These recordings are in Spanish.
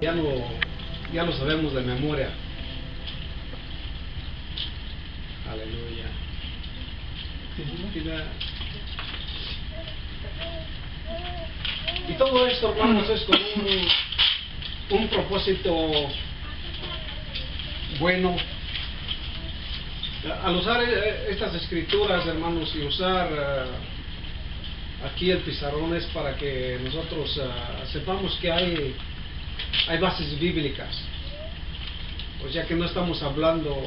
Ya lo sabemos de memoria. Aleluya. Y todo esto, hermanos, es con un propósito bueno. Al usar estas escrituras, hermanos, y usar aquí el pizarrón es para que nosotros sepamos que hay bases bíblicas. O sea que no estamos hablando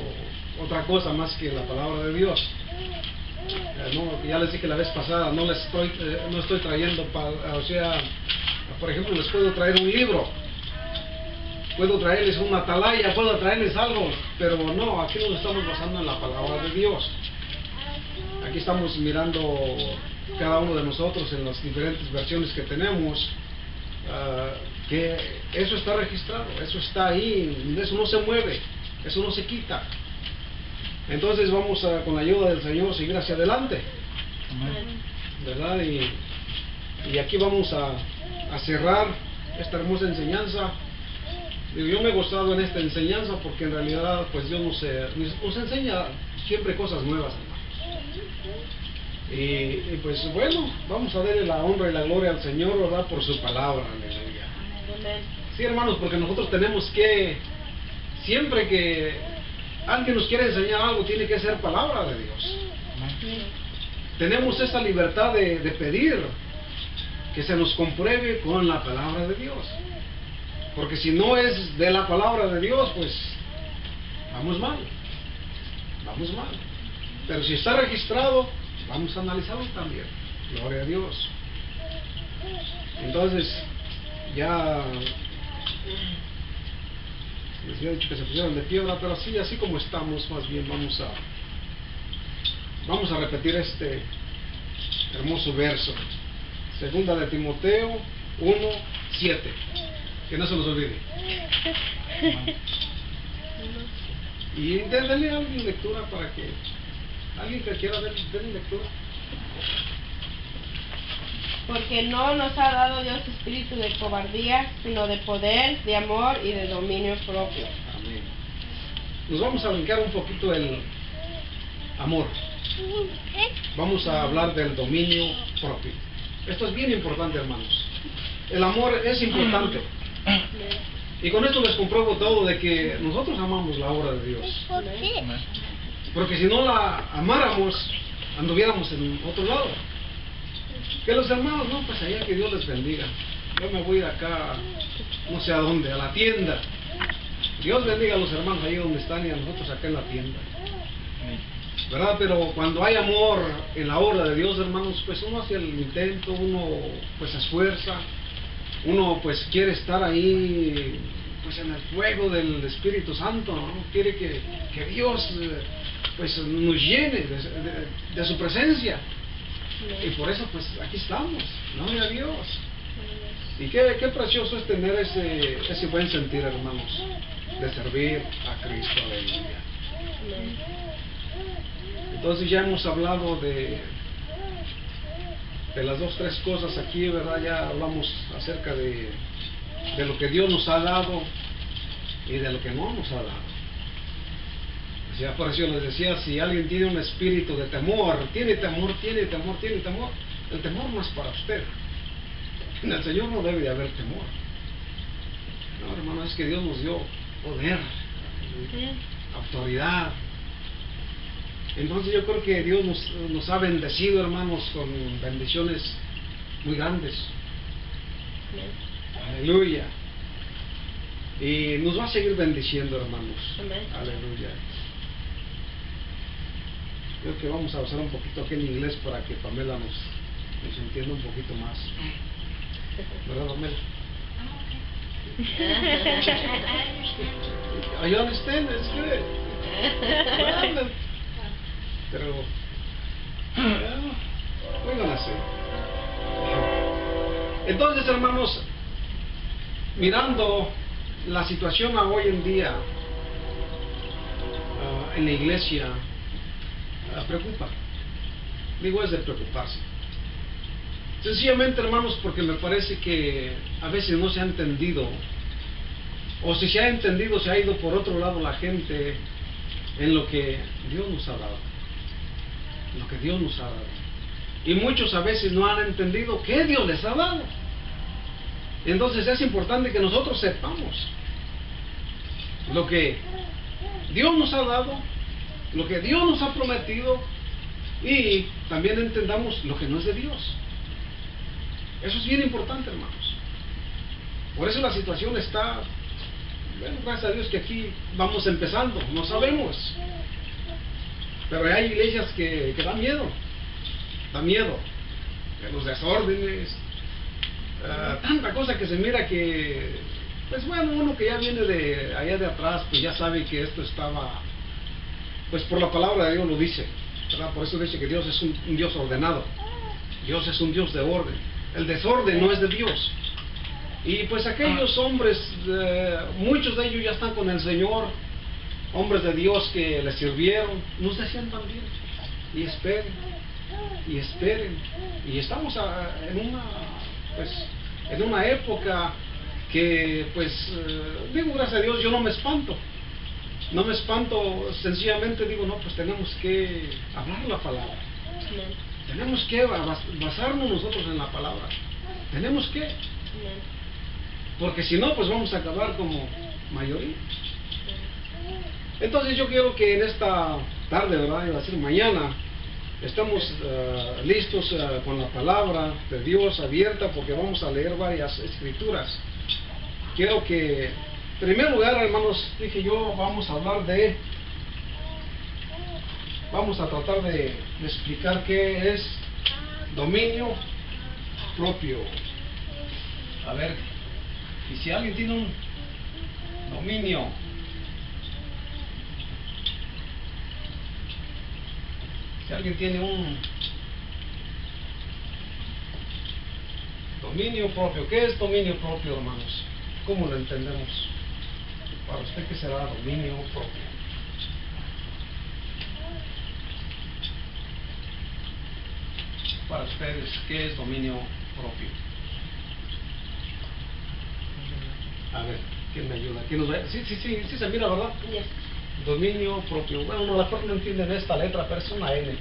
otra cosa más que la palabra de Dios. No, ya les dije la vez pasada, no estoy trayendo, o sea, por ejemplo, les puedo traer un libro, puedo traerles una atalaya, puedo traerles algo, pero no, aquí nos estamos basando en la palabra de Dios. Aquí estamos mirando cada uno de nosotros en las diferentes versiones que tenemos, que eso está registrado, eso está ahí, eso no se mueve, eso no se quita. Entonces vamos con la ayuda del Señor, seguir hacia adelante. ¿Verdad? Y aquí vamos a cerrar esta hermosa enseñanza. Yo me he gozado en esta enseñanza porque en realidad pues Dios nos enseña siempre cosas nuevas, hermanos. Y pues bueno, vamos a darle la honra y la gloria al Señor, ¿verdad? Por su palabra. Aleluya. Sí, hermanos, porque nosotros tenemos que, siempre que alguien nos quiere enseñar algo, tiene que ser palabra de Dios. Tenemos esa libertad de pedir que se nos compruebe con la palabra de Dios. Porque si no es de la palabra de Dios, pues vamos mal. Vamos mal. Pero si está registrado, vamos a analizarlo también. Gloria a Dios. Entonces, ya les había dicho que se pusieran de piedra, pero así como estamos, más bien vamos a repetir este hermoso verso. Segunda de Timoteo 1:7. Que no se nos olvide. Y denle a alguien lectura para que alguien que quiera denle lectura. Porque no nos ha dado Dios espíritu de cobardía, sino de poder, de amor y de dominio propio. Amén. Nos vamos a brincar un poquito el amor. Vamos a hablar del dominio propio. Esto es bien importante, hermanos. El amor es importante. Y con esto les compruebo todo de que nosotros amamos la obra de Dios. Porque si no la amáramos, anduviéramos en otro lado. Que los hermanos, no, pues allá que Dios les bendiga. Yo me voy de acá, no sé a dónde, a la tienda. Dios bendiga a los hermanos ahí donde están y a nosotros acá en la tienda. ¿Verdad? Pero cuando hay amor en la obra de Dios, hermanos, pues uno hace el intento, uno pues se esfuerza, uno pues quiere estar ahí pues en el fuego del Espíritu Santo, ¿no? Quiere que Dios pues nos llene de su presencia. Y por eso pues aquí estamos, gloria a Dios. Y qué precioso es tener ese buen sentir, hermanos, de servir a Cristo, aleluya. Entonces ya hemos hablado de las 2-3 cosas aquí, ¿verdad? Ya hablamos acerca de lo que Dios nos ha dado y de lo que no nos ha dado. Ya por eso les decía, si alguien tiene un espíritu de temor, tiene temor, el temor no es para usted. En el Señor no debe de haber temor. No, hermano, es que Dios nos dio poder, autoridad. Entonces yo creo que Dios nos ha bendecido, hermanos, con bendiciones muy grandes. Aleluya. Y nos va a seguir bendiciendo, hermanos. Aleluya. Creo que vamos a usar un poquito aquí en inglés para que Pamela nos entienda un poquito más. ¿Verdad, Pamela? I understand, it's good. Pero we're gonna see. Entonces, hermanos, mirando la situación hoy en día en la iglesia, preocupa. Digo, es de preocuparse. Sencillamente, hermanos, porque me parece que a veces no se ha entendido o si se ha entendido, se ha ido por otro lado la gente en lo que Dios nos ha dado. Lo que Dios nos ha dado. Y muchos a veces no han entendido qué Dios les ha dado. Entonces es importante que nosotros sepamos lo que Dios nos ha dado, lo que Dios nos ha prometido, y también entendamos lo que no es de Dios. Eso es bien importante, hermanos. Por eso la situación está, bueno, gracias a Dios que aquí vamos empezando, no sabemos. Pero hay iglesias que dan miedo, los desórdenes, tanta cosa que se mira que, pues bueno, uno que ya viene de allá de atrás, pues ya sabe que esto estaba, pues por la palabra de Dios lo dice, ¿verdad? Por eso dice que Dios es un Dios ordenado, Dios es un Dios de orden, el desorden no es de Dios. Y pues aquellos hombres, muchos de ellos ya están con el Señor, hombres de Dios que le sirvieron, nos decían también, y esperen, y estamos en una época que, pues, digo, gracias a Dios, yo no me espanto, sencillamente digo, no, pues tenemos que hablar la palabra, tenemos que basarnos nosotros en la palabra, tenemos que, porque si no, pues vamos a acabar como mayoría. Entonces yo quiero que en esta tarde, ¿verdad?, iba a decir mañana, estamos listos con la palabra de Dios abierta, porque vamos a leer varias escrituras. Quiero que, en primer lugar, hermanos, dije yo, vamos a tratar de explicar qué es dominio propio. A ver, y si alguien tiene un dominio, si alguien tiene un dominio propio, ¿qué es dominio propio, hermanos? ¿Cómo lo entendemos? Para usted, ¿qué será dominio propio? Para ustedes, ¿qué es dominio propio? A ver, ¿quién me ayuda? ¿Quién nos va? Sí, se mira, ¿verdad? Yes. Dominio propio. Bueno, no, la gente no entiende esta letra, pero es una N.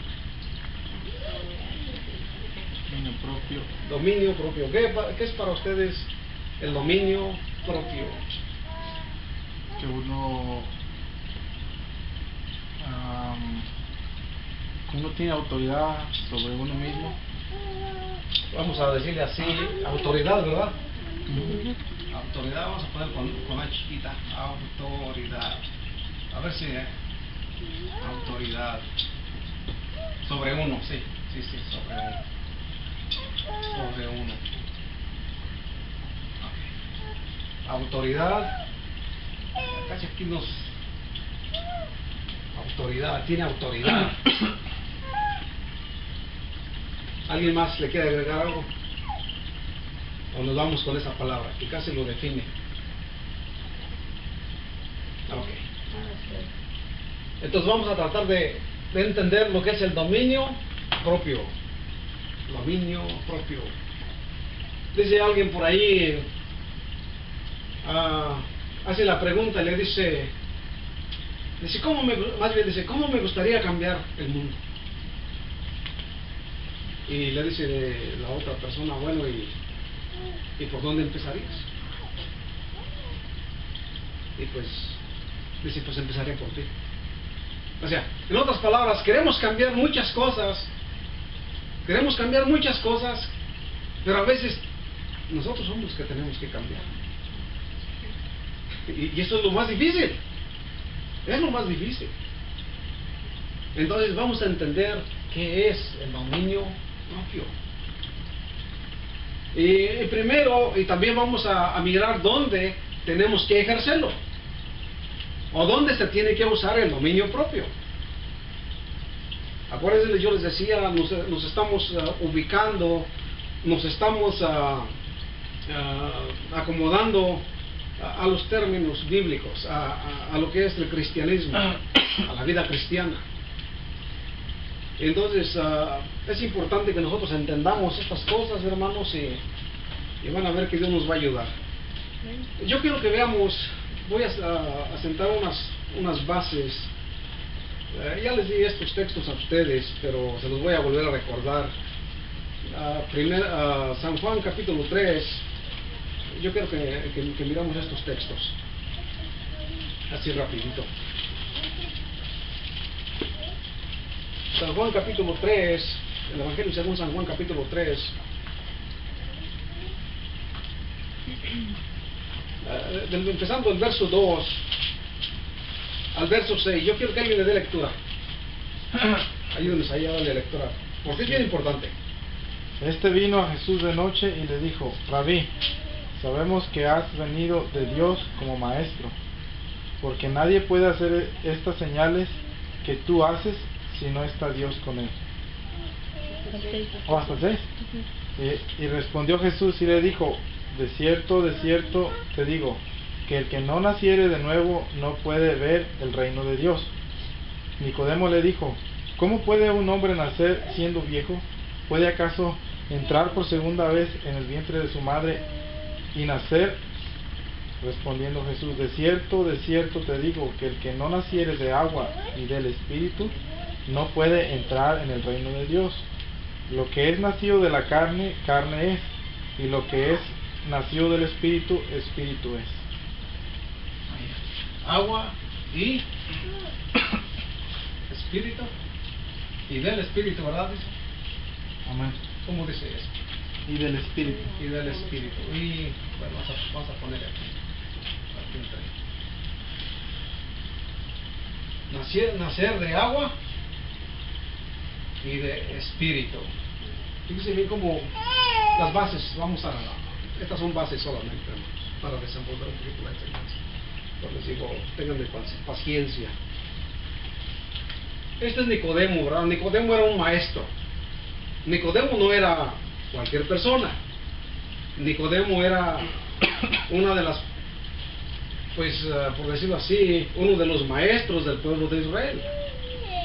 Dominio propio. Dominio propio. ¿Qué es para ustedes el dominio propio? Que uno tiene autoridad sobre uno mismo. Vamos a decirle así, autoridad, ¿verdad? Autoridad, vamos a poner con la chiquita, autoridad. A ver si, autoridad. Sobre uno, sí, sobre uno. Okay. Autoridad. Casi aquí autoridad, tiene autoridad. ¿Alguien más le quiere agregar algo? ¿O nos vamos con esa palabra, que casi lo define? Ok. Entonces vamos a tratar de entender lo que es el dominio propio. Dominio propio. Dice alguien por ahí, hace la pregunta y le dice, ¿cómo me gustaría cambiar el mundo? Y le dice la otra persona, bueno, ¿y por dónde empezarías? Y pues dice, pues empezaré por ti. O sea, en otras palabras, queremos cambiar muchas cosas, pero a veces nosotros somos los que tenemos que cambiar. Y eso es lo más difícil. Entonces vamos a entender qué es el dominio propio. Y primero, y también vamos a mirar dónde tenemos que ejercerlo, o dónde se tiene que usar el dominio propio. Acuérdense, yo les decía, nos estamos ubicando, nos estamos acomodando a los términos bíblicos, a lo que es el cristianismo, a la vida cristiana. Entonces es importante que nosotros entendamos estas cosas, hermanos, y van a ver que Dios nos va a ayudar. Yo quiero que veamos voy a sentar unas bases. Ya les di estos textos a ustedes, pero se los voy a volver a recordar. San Juan capítulo 3, yo quiero que miramos estos textos, así rapidito. San Juan capítulo 3, el Evangelio según San Juan capítulo 3, empezando el verso 2 al verso 6, yo quiero que alguien le dé lectura. Ayúdenos ahí a darle lectura, porque es bien importante. Este vino a Jesús de noche y le dijo: Rabí, sabemos que has venido de Dios como maestro, porque nadie puede hacer estas señales que tú haces si no está Dios con él. ¿Hasta 6? Y respondió Jesús y le dijo: de cierto te digo, que el que no naciere de nuevo no puede ver el reino de Dios. Nicodemo le dijo: ¿cómo puede un hombre nacer siendo viejo? ¿Puede acaso entrar por segunda vez en el vientre de su madre y nacer? Respondiendo Jesús: de cierto te digo, que el que no naciere de agua y del Espíritu no puede entrar en el reino de Dios. Lo que es nacido de la carne, carne es, y lo que es nacido del Espíritu, Espíritu es. Agua y Espíritu, y del Espíritu, ¿verdad? Dice. Amén. ¿Cómo dice eso? Y del Espíritu. Y del Espíritu. Y bueno, vamos a poner aquí. Nacer de agua y de Espíritu. Fíjense bien como las bases, estas son bases solamente, hermanos, para desenvolver un poquito la enseñanza. Pues les digo, tengan paciencia. Este es Nicodemo, ¿verdad? Nicodemo era un maestro. Nicodemo no era cualquier persona. Nicodemo era una de las, pues por decirlo así, uno de los maestros del pueblo de Israel.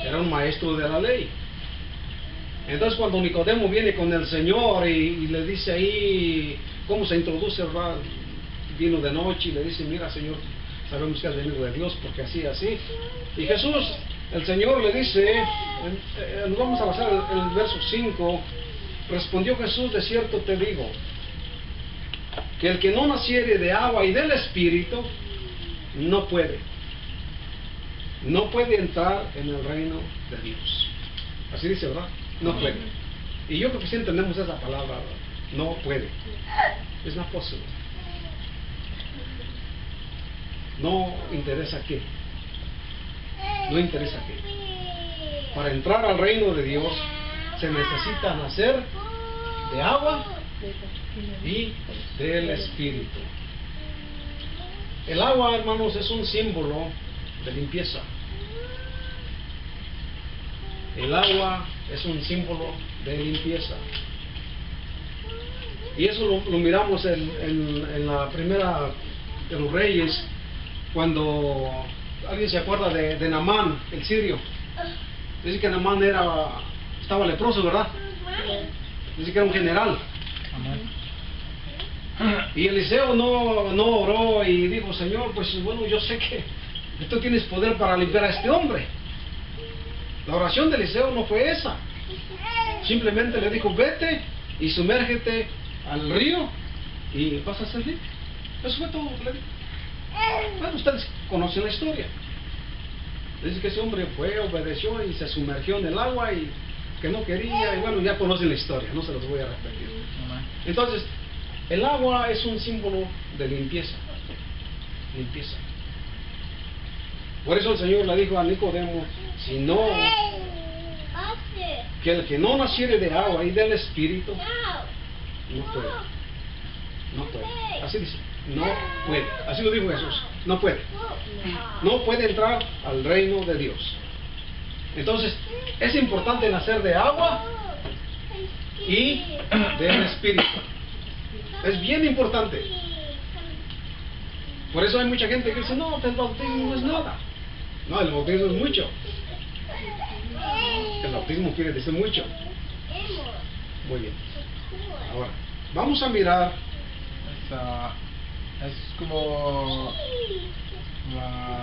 Era un maestro de la ley. Entonces cuando Nicodemo viene con el Señor y le dice ahí cómo se introduce, ¿verdad? Vino de noche y le dice: mira, Señor, sabemos que has venido de Dios porque así. Y Jesús, el Señor le dice, nos vamos a basar el verso 5, respondió Jesús: de cierto te digo, que el que no naciere de agua y del Espíritu no puede entrar en el reino de Dios. Así dice, ¿verdad? No puede. Y yo creo que sí entendemos esa palabra, ¿verdad? No puede. It's not possible. No interesa qué. No interesa qué. Para entrar al reino de Dios se necesita nacer de agua y del Espíritu. El agua, hermanos, es un símbolo de limpieza. El agua es un símbolo de limpieza. Y eso lo miramos en la primera de los Reyes, cuando alguien se acuerda de Naamán, el sirio. Dice que Naamán estaba leproso, ¿verdad? Dice que era un general. Y Eliseo no oró y dijo: Señor, pues bueno, yo sé que tú tienes poder para limpiar a este hombre. La oración de Eliseo no fue esa. Simplemente le dijo: vete y sumérgete al río y vas a ser libre. Eso fue todo lo que le dijo. Bueno, ustedes conocen la historia. Dice que ese hombre fue, obedeció y se sumergió en el agua y que no quería. Y bueno, ya conocen la historia, no se los voy a repetir. Entonces, el agua es un símbolo de limpieza. Limpieza. Por eso el Señor le dijo a Nicodemo: si no, que el que no naciere de agua y del Espíritu no puede. No puede. Así dice. No puede. Así lo dijo Jesús. No puede. No puede entrar al reino de Dios. Entonces, es importante nacer de agua y del Espíritu. Es bien importante. Por eso hay mucha gente que dice: no, el bautismo no es nada. No, el bautismo es mucho. El bautismo quiere decir mucho. Muy bien. Ahora, vamos a mirar. Es como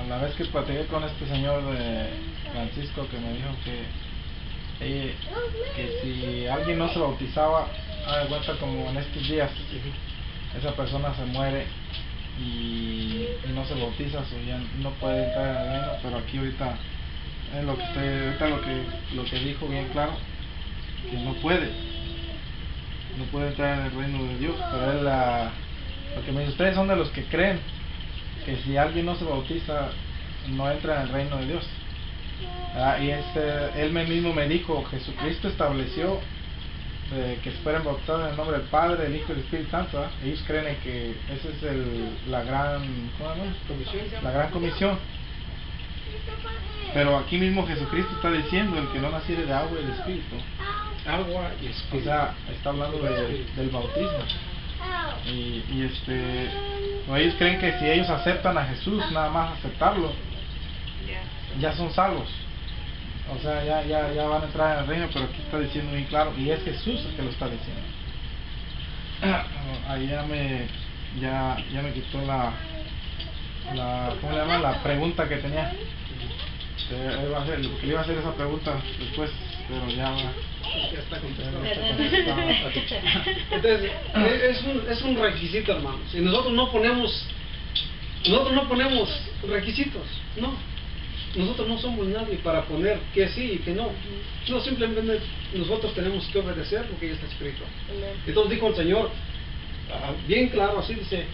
la vez que platiqué con este señor de Francisco, que me dijo que si alguien no se bautizaba, de cuenta como en estos días, esa persona se muere y no se bautiza, o ya no puede entrar en el reino. Pero aquí ahorita es lo que dijo bien claro, que no puede entrar en el reino de Dios. Pero él, lo que me dice, ustedes son de los que creen que si alguien no se bautiza no entra en el reino de Dios. Y él mismo me dijo, Jesucristo estableció que fueran bautizados en el nombre del Padre, del Hijo y del Espíritu Santo. Ellos creen en que esa es la gran comisión. Pero aquí mismo Jesucristo está diciendo, el que no naciere de agua y de Espíritu. Agua y espíritu. O sea, está hablando del bautismo. Y ellos creen que si ellos aceptan a Jesús, nada más aceptarlo, ya son salvos. O sea, ya van a entrar en el reino. Pero aquí está diciendo bien claro, y es Jesús el que lo está diciendo. Ahí ya me quitó ¿cómo le llaman? La pregunta que tenía. Le iba a hacer esa pregunta después, pero ya está contestado. Entonces, es un requisito, hermanos. Y nosotros no ponemos requisitos, no. Nosotros no somos nadie para poner que sí y que no. No, simplemente nosotros tenemos que obedecer porque ya está escrito. Entonces dijo el Señor, bien claro, así dice,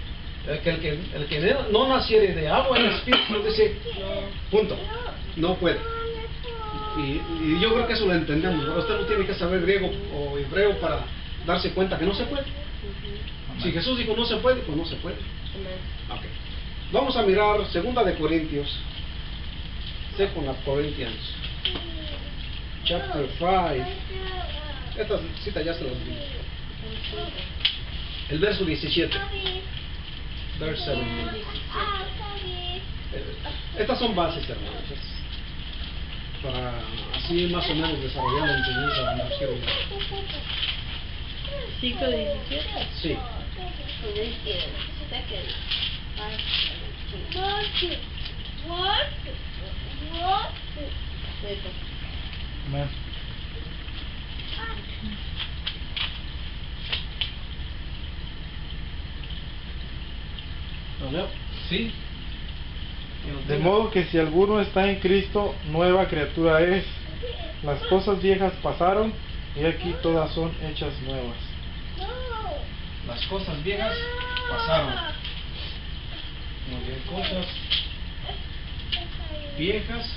que el que no naciere de agua y de espíritu, dice, punto, no puede. Y yo creo que eso lo entendemos, ¿no? Usted no tiene que saber griego o hebreo para darse cuenta que no se puede. Si Jesús dijo no se puede, pues no se puede. Okay. Vamos a mirar 2 de Corintios, 2 Corinthians, chapter 5. Esta cita ya se la di. El verso 17. Verse 17. Estas son bases, hermanos, para así más o menos desarrollar la enseñanza de la quiero. 5:17. Sí. Amén. Sí. De modo que si alguno está en Cristo, nueva criatura es. Las cosas viejas pasaron y aquí todas son hechas nuevas. Las cosas viejas pasaron. Muy bien, cosas viejas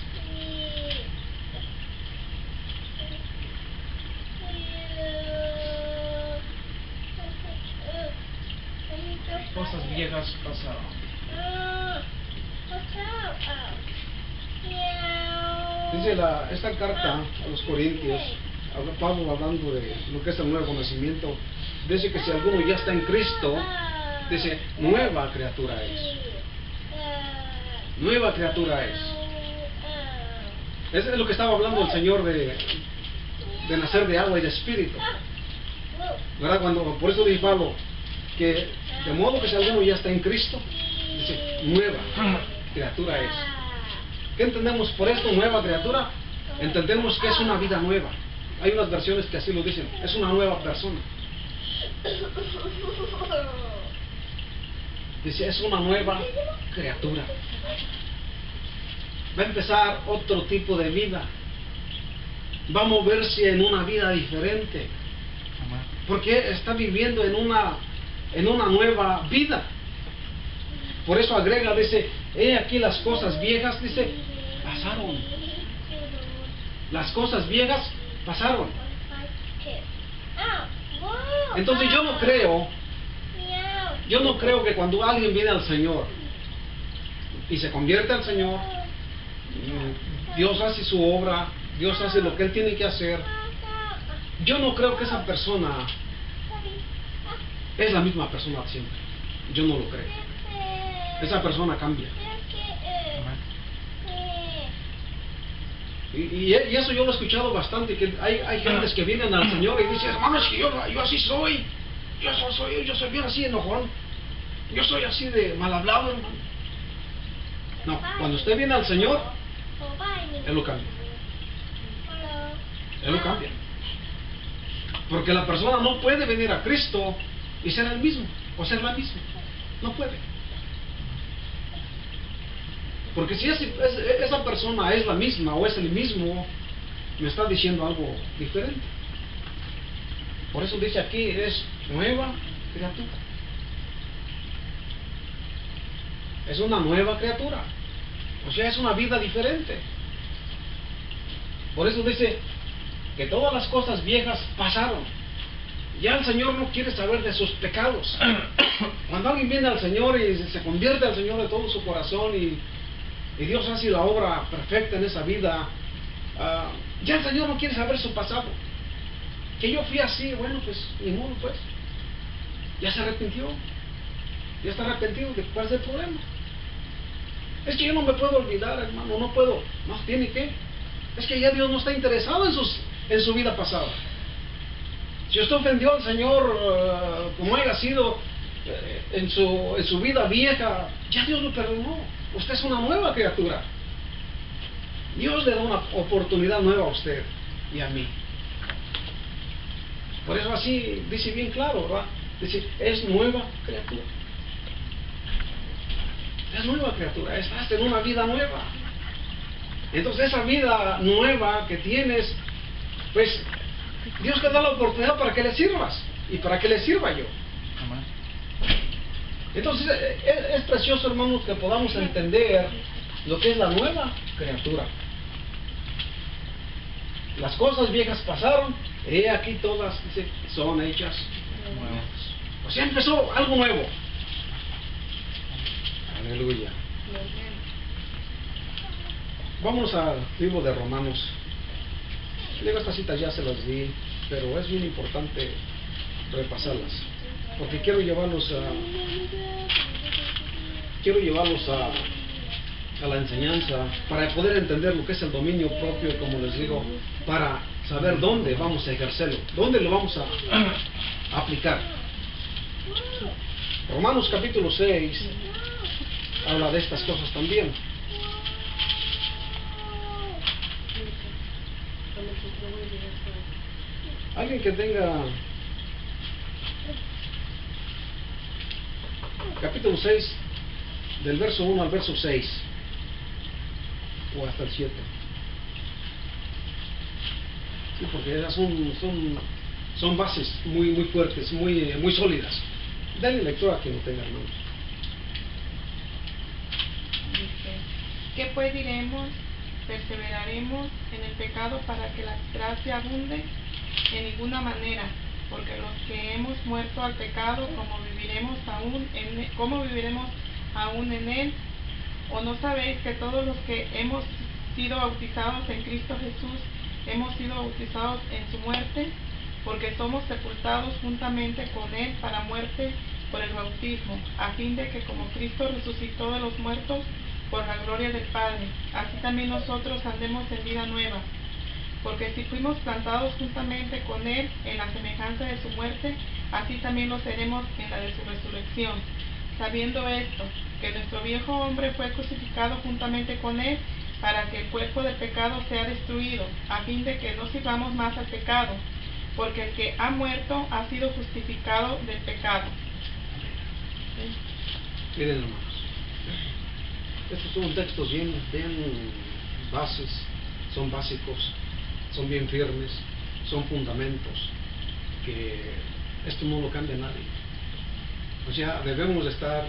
pasaron. Dice esta carta a los Corintios, Pablo hablando de lo que es el nuevo nacimiento, dice que si alguno ya está en Cristo, dice, nueva criatura es. Nueva criatura es. Eso es lo que estaba hablando el Señor de nacer de agua y de espíritu. ¿Verdad? Por eso dice Pablo, que de modo que si alguno ya está en Cristo, dice, nueva criatura es. ¿Qué entendemos por esto, nueva criatura? Entendemos que es una vida nueva. Hay unas versiones que así lo dicen, es una nueva persona. Dice, es una nueva criatura. Va a empezar otro tipo de vida. Va a moverse en una vida diferente. Porque está viviendo en una nueva vida. Por eso agrega, dice, he aquí las cosas viejas, dice, pasaron. Las cosas viejas pasaron. Entonces yo no creo que cuando alguien viene al Señor y se convierte al Señor, Dios hace su obra, Dios hace lo que Él tiene que hacer. Yo no creo que esa persona es la misma persona siempre. Yo no lo creo. Esa persona cambia. Y eso yo lo he escuchado bastante, que hay gentes que vienen al Señor y dicen, hermanos, que yo así soy. Yo soy bien así enojón. Yo soy así de mal hablado, hermano. No, cuando usted viene al Señor, Él lo cambia. Él lo cambia. Porque la persona no puede venir a Cristo y ser el mismo, o ser la misma. No puede. Porque si esa persona es la misma o es el mismo, me está diciendo algo diferente. Por eso dice aquí, es nueva criatura. Es una nueva criatura. O sea, es una vida diferente. Por eso dice que todas las cosas viejas pasaron. Ya el Señor no quiere saber de sus pecados. Cuando alguien viene al Señor y se convierte al Señor de todo su corazón y Dios hace la obra perfecta en esa vida, ya el Señor no quiere saber su pasado. Que yo fui así, bueno, pues ni modo, pues. Ya se arrepintió. Ya está arrepentido. ¿De cuál es el problema? Es que yo no me puedo olvidar, hermano, no puedo. No, tiene que. Es que ya Dios no está interesado en su vida pasada. Si usted ofendió al Señor, como haya sido en su vida vieja, ya Dios lo perdonó. Usted es una nueva criatura. Dios le da una oportunidad nueva a usted y a mí. Por eso así dice bien claro, ¿verdad? Dice, es nueva criatura. Es nueva criatura, estás en una vida nueva. Entonces esa vida nueva que tienes, pues Dios te da la oportunidad para que le sirvas y para que le sirva yo. Entonces es precioso, hermanos, que podamos entender lo que es la nueva criatura. Las cosas viejas pasaron, he aquí todas, dice, son hechas nuevas. O sea, empezó algo nuevo. Aleluya. Vamos al libro de Romanos. Luego estas citas ya se las di, pero es bien importante repasarlas, porque quiero llevarlos a la enseñanza para poder entender lo que es el dominio propio y, como les digo, para saber dónde vamos a ejercerlo, dónde lo vamos a aplicar. Romanos capítulo 6 habla de estas cosas también. Alguien que tenga capítulo 6 del verso 1 al verso 6 o hasta el 7. Sí, porque esas son bases muy fuertes, muy sólidas. Denle lectura a quien lo tenga, hermanos. ¿Qué pues diremos? ¿Perseveraremos en el pecado para que la gracia abunde? En ninguna manera, porque los que hemos muerto al pecado, ¿cómo viviremos aún en él? ¿O no sabéis que todos los que hemos sido bautizados en Cristo Jesús, hemos sido bautizados en su muerte? Porque somos sepultados juntamente con él para muerte por el bautismo, a fin de que como Cristo resucitó de los muertos por la gloria del Padre, así también nosotros andemos en vida nueva. Porque si fuimos plantados juntamente con él en la semejanza de su muerte, así también lo seremos en la de su resurrección. Sabiendo esto, que nuestro viejo hombre fue crucificado juntamente con él, para que el cuerpo del pecado sea destruido, a fin de que no sirvamos más al pecado, porque el que ha muerto ha sido justificado del pecado. Miren, hermanos, estos son textos bien bases, son básicos, son bien firmes, son fundamentos que esto no lo cambia nadie. O sea, debemos estar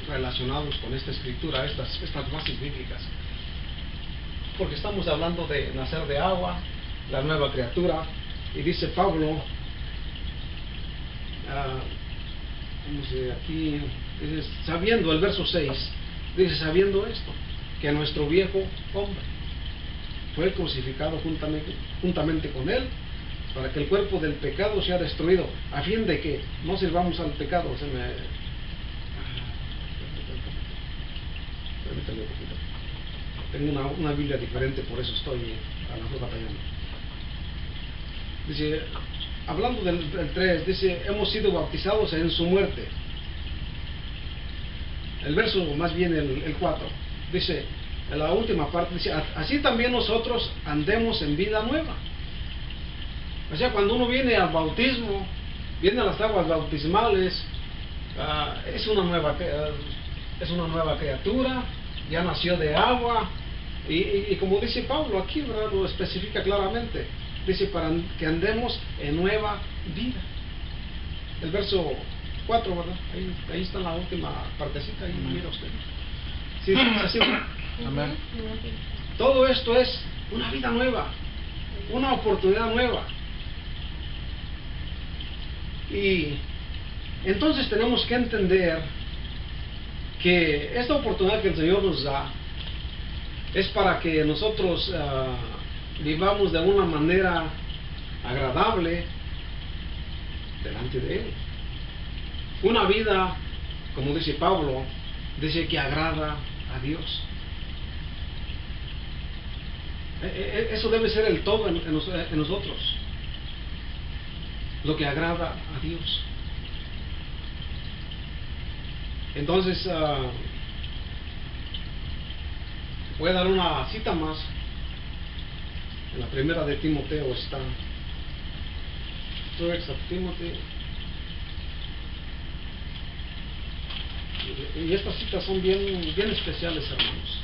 relacionados con esta escritura, estas bases bíblicas, porque estamos hablando de nacer de agua, la nueva criatura, y dice Pablo, aquí, dice, sabiendo, el verso 6, dice, sabiendo esto, que nuestro viejo hombre fue crucificado juntamente con él, para que el cuerpo del pecado sea destruido, a fin de que no sirvamos al pecado. Permítame un poquito. Tengo una Biblia diferente, por eso estoy a la mejor batallando. Dice, hablando del 3, dice, hemos sido bautizados en su muerte. El verso, más bien el 4, dice, en la última parte, dice, así también nosotros andemos en vida nueva. O sea, cuando uno viene al bautismo, viene a las aguas bautismales, es una nueva criatura, ya nació de agua, y como dice Pablo aquí, ¿verdad? Lo especifica claramente, dice para que andemos en nueva vida. El verso 4, ¿verdad? Ahí está la última partecita, ahí mira usted. Sí, así, Amén. todo esto es una vida nueva, una oportunidad nueva. Y entonces tenemos que entender que esta oportunidad que el Señor nos da es para que nosotros vivamos de una manera agradable delante de Él. Una vida, como dice Pablo, dice que agrada a Dios. Eso debe ser el todo en nosotros, lo que agrada a Dios. Entonces, voy a dar una cita más. En la primera de Timoteo está. First of Timothy. Y estas citas son bien especiales, hermanos.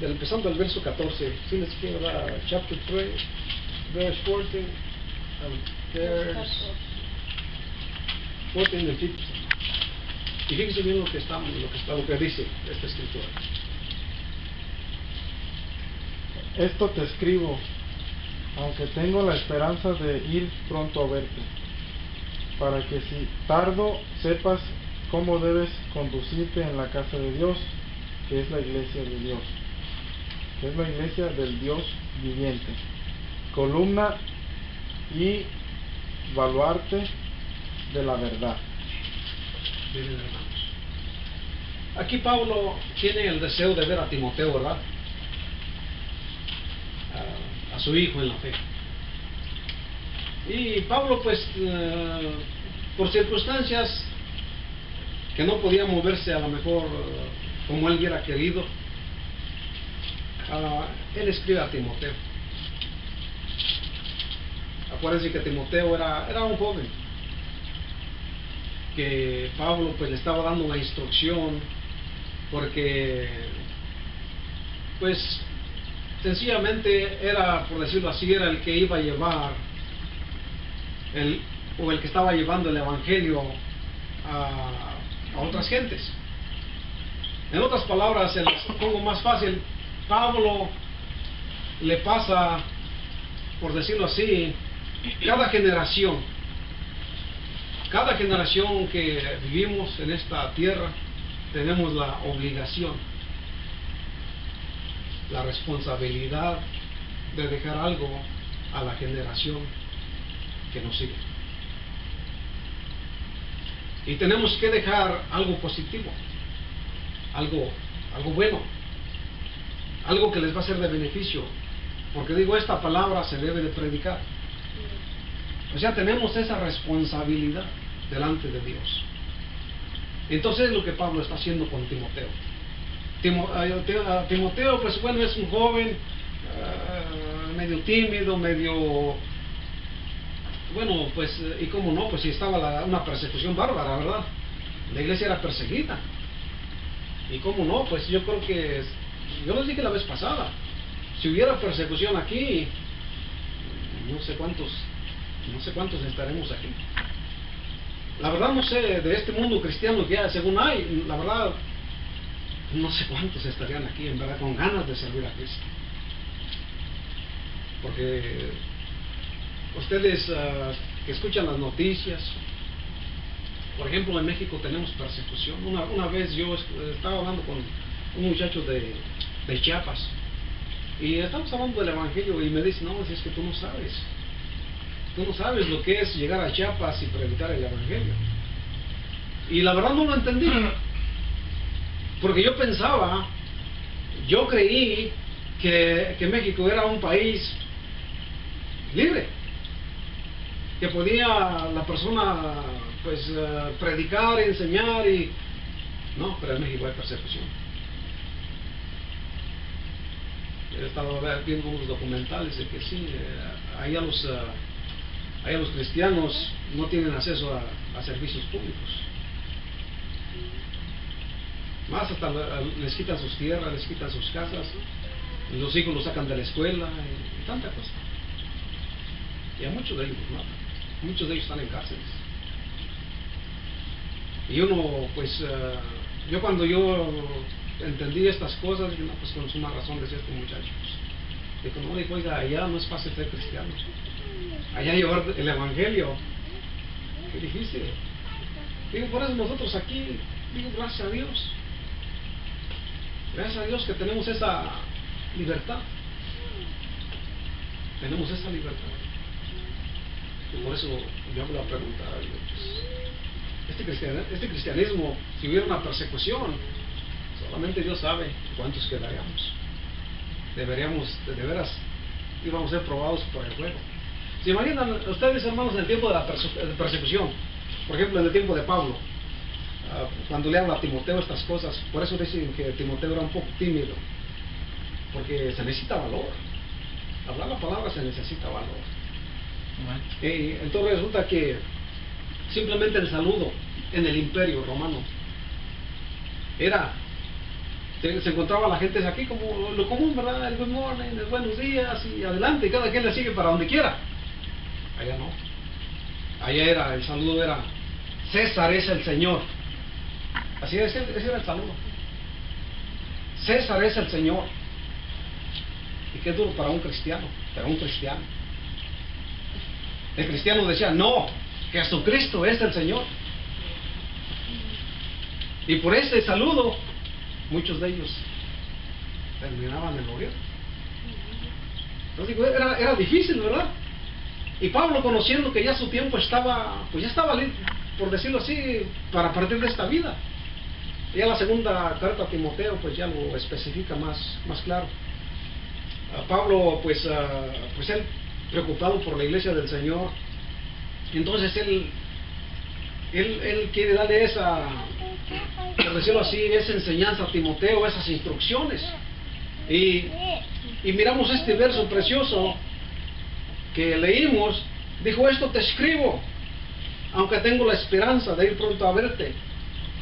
Empezando el verso 14, si les quiero dar chapter 3, verse 14, verse 14 and 15. Y fíjense bien lo que dice esta escritura. Esto te escribo, aunque tengo la esperanza de ir pronto a verte, para que si tardo sepas cómo debes conducirte en la casa de Dios, que es la iglesia de Dios, que es la iglesia del Dios viviente, columna y baluarte de la verdad. Miren, hermanos, aquí Pablo tiene el deseo de ver a Timoteo, ¿verdad? A su hijo en la fe. Y Pablo, pues, por circunstancias que no podía moverse a lo mejor como él hubiera querido, él escribe a Timoteo. Acuérdense que Timoteo era un joven, que Pablo pues le estaba dando una instrucción, porque pues sencillamente era, por decirlo así, era el que iba a llevar el que estaba llevando el evangelio a otras gentes. En otras palabras, se las pongo más fácil, Pablo le pasa, por decirlo así, cada generación que vivimos en esta tierra, tenemos la obligación, la responsabilidad de dejar algo a la generación que nos sigue. Y tenemos que dejar algo positivo, algo bueno, algo que les va a ser de beneficio, porque digo, esta palabra se debe de predicar. O sea, tenemos esa responsabilidad delante de Dios. Entonces es lo que Pablo está haciendo con Timoteo. Timoteo, pues bueno, es un joven medio tímido, medio... Bueno, pues, y cómo no, pues si estaba una persecución bárbara, ¿verdad? La iglesia era perseguida. Y cómo no, pues yo creo que, yo les dije la vez pasada, si hubiera persecución aquí, no sé cuántos estaremos aquí. La verdad no sé, de este mundo cristiano que ya según hay, la verdad, no sé cuántos estarían aquí, en verdad, con ganas de servir a Cristo. Porque ustedes que escuchan las noticias, por ejemplo, en México tenemos persecución. Una vez yo estaba hablando con un muchacho de Chiapas, y estamos hablando del evangelio, y me dice, no, si es que tú no sabes lo que es llegar a Chiapas y predicar el evangelio. Y la verdad no lo entendí, porque yo creí que México era un país libre. que podía la persona pues predicar, enseñar y no, pero en México hay persecución. He estado viendo unos documentales de que sí, ahí a los cristianos no tienen acceso a servicios públicos. Más hasta les quitan sus tierras, les quitan sus casas, los hijos los sacan de la escuela y tanta cosa. Y a muchos de ellos los matan. Muchos de ellos están en cárceles. Y uno, pues, yo cuando yo entendí estas cosas, dije, no, pues con suma razón decía este muchacho. Dijo, no, dijo, oiga, allá no es fácil ser cristiano. Allá llevar el evangelio, qué difícil. Digo, por eso nosotros aquí, digo, gracias a Dios. Gracias a Dios que tenemos esa libertad. Tenemos esa libertad. Y por eso yo hago la pregunta, pues, este cristianismo, si hubiera una persecución, solamente Dios sabe cuántos quedaríamos. De veras, íbamos a ser probados por el fuego. ¿Se imaginan ustedes, hermanos, en el tiempo de la persecución? Por ejemplo, en el tiempo de Pablo, cuando le habla a Timoteo estas cosas, por eso dicen que Timoteo era un poco tímido, porque se necesita valor. Hablar la palabra se necesita valor. Entonces resulta que simplemente el saludo en el imperio romano se encontraba la gente aquí como lo común, ¿verdad? El good morning, el buenos días y adelante, y cada quien le sigue para donde quiera. Allá no. Allá el saludo era César es el Señor. Así ese era el saludo. César es el Señor. Y qué duro para un cristiano, pero un cristiano. El cristiano decía, no, Jesucristo es el Señor. Y por ese saludo, muchos de ellos terminaban en morir. Entonces digo, era difícil, ¿verdad? Y Pablo, conociendo que ya su tiempo estaba, pues ya estaba, por decirlo así, para partir de esta vida. Y ya la segunda carta a Timoteo, pues ya lo especifica más claro. Pablo, pues él preocupado por la iglesia del Señor, entonces él quiere darle esa, por decirlo así, esa enseñanza a Timoteo, esas instrucciones. Y miramos este verso precioso que leímos. Dijo, esto te escribo, aunque tengo la esperanza de ir pronto a verte,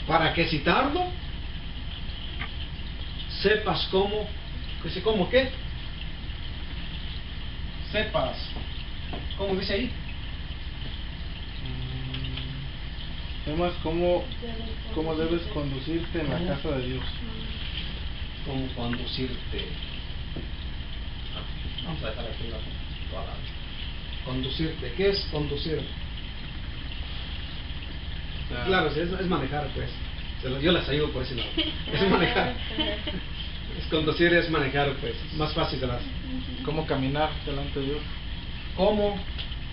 para que si tardo, sepas cómo qué. Sepas, ¿cómo dice ahí? Temas cómo debes conducirte en la casa de Dios. ¿Cómo conducirte? Vamos a dejar aquí la palabra. Conducirte, ¿qué es conducir? Claro, es manejar, pues. Yo les ayudo por ese lado. Es manejar. Es conducir, es manejar, pues. Más fácil de las. ¿Cómo caminar delante de Dios? ¿Cómo?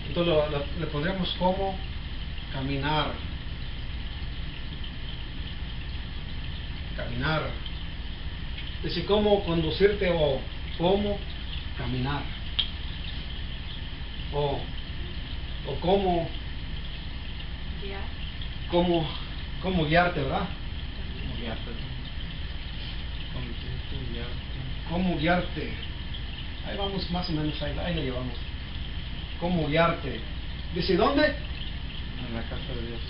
Entonces le pondríamos cómo caminar. Caminar. Dice cómo conducirte o cómo caminar. O cómo guiarte, ¿verdad? ¿Cómo guiarte? Ahí vamos más o menos, ahí le llevamos. ¿Cómo guiarte? Dice, ¿dónde? En la casa de Dios.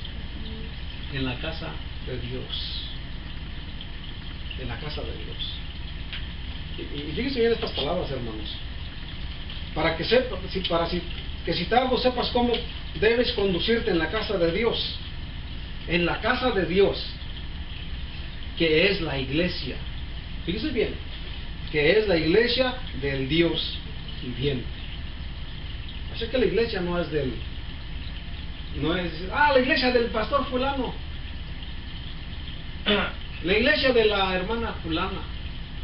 En la casa de Dios. En la casa de Dios. Y fíjense bien estas palabras, hermanos. Para que sepas, que si tardo sepas cómo debes conducirte en la casa de Dios. En la casa de Dios, que es la iglesia. Fíjense bien, que es la iglesia del Dios viviente. Así que la iglesia no es la iglesia del pastor fulano, la iglesia de la hermana fulana.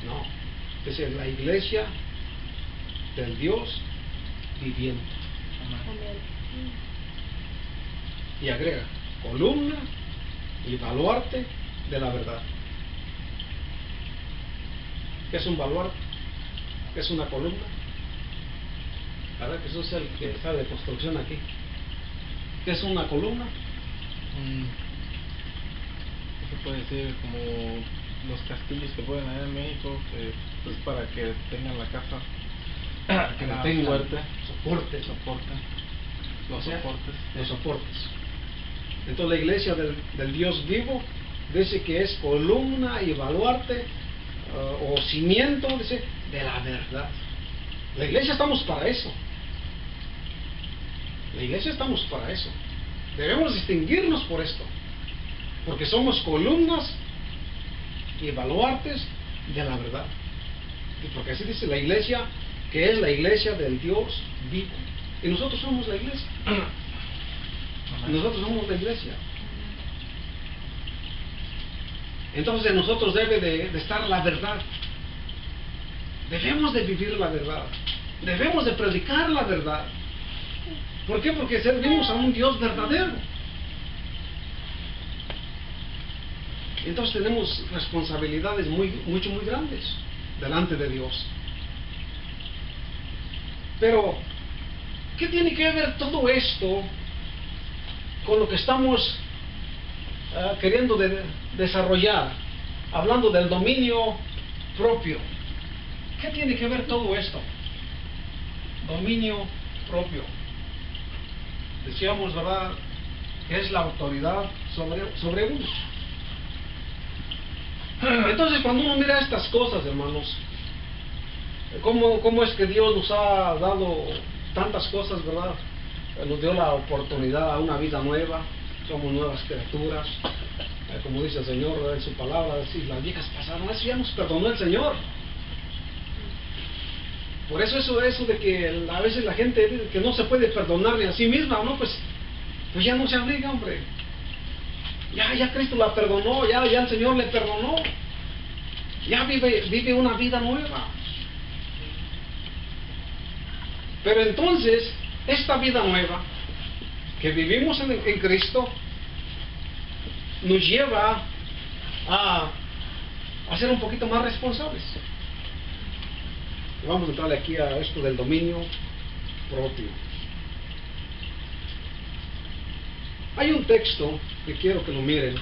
No, es la iglesia del Dios viviente. Y agrega, columna y baluarte de la verdad. ¿Qué es un baluarte? ¿Qué es una columna? La verdad que eso es el que sabe de construcción aquí. ¿Qué es una columna? Se puede decir como los castillos que ponen allá en México, que es para que tengan la casa Que la tengan fuerte, soporte. los O sea, soportes. los soportes. Entonces la iglesia del Dios vivo dice que es columna y baluarte o cimiento, dice, de la verdad. La iglesia estamos para eso. La iglesia estamos para eso. Debemos distinguirnos por esto, porque somos columnas y baluartes de la verdad. Y porque así dice la iglesia, que es la iglesia del Dios vivo. Y nosotros somos la iglesia. Nosotros somos la iglesia. Entonces en nosotros debe de estar la verdad. Debemos de vivir la verdad. Debemos de predicar la verdad. ¿Por qué? Porque servimos a un Dios verdadero. Entonces tenemos responsabilidades muy grandes delante de Dios. Pero, ¿qué tiene que ver todo esto con lo que estamos queriendo desarrollar? Hablando del dominio propio. ¿Qué tiene que ver todo esto? Dominio propio. Decíamos, ¿verdad?, que es la autoridad sobre uno. Entonces, cuando uno mira estas cosas, hermanos, ¿cómo es que Dios nos ha dado tantas cosas, verdad? Nos dio la oportunidad a una vida nueva, somos nuevas criaturas, como dice el Señor, ¿verdad?, en su palabra, si las viejas pasaron, eso ya nos perdonó el Señor. Por eso de que a veces la gente dice que no se puede perdonar ni a sí misma, ¿no? Pues ya no se abriga, hombre. Ya Cristo la perdonó, ya el Señor le perdonó. Ya vive una vida nueva. Pero entonces, esta vida nueva que vivimos en Cristo nos lleva a ser un poquito más responsables. Y vamos a entrarle aquí a esto del dominio propio. Hay un texto que quiero que lo miren.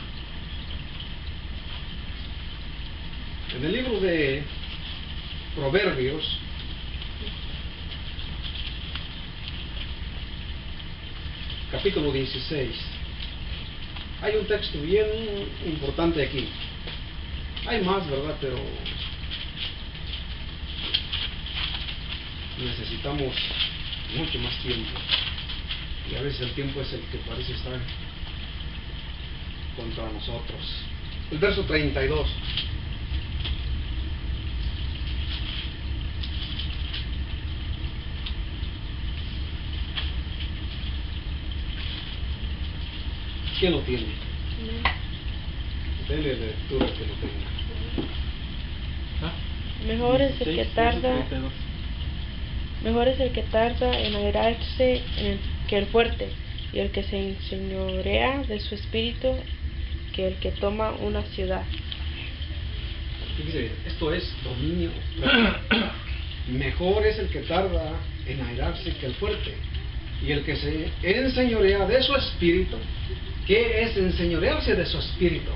En el libro de Proverbios, capítulo 16. Hay un texto bien importante aquí. Hay más, ¿verdad? Pero necesitamos mucho más tiempo. Y a veces el tiempo es el que parece estar contra nosotros. El verso 32. ¿Quién lo tiene? Denle lectura que lo tenga. Mejor es el que tarda. Mejor es el que tarda en airarse que el fuerte, y el que se enseñorea de su espíritu que el que toma una ciudad. Fíjese, esto es dominio propio. Mejor es el que tarda en airarse que el fuerte, y el que se enseñorea de su espíritu. ¿Qué es enseñorearse de su espíritu?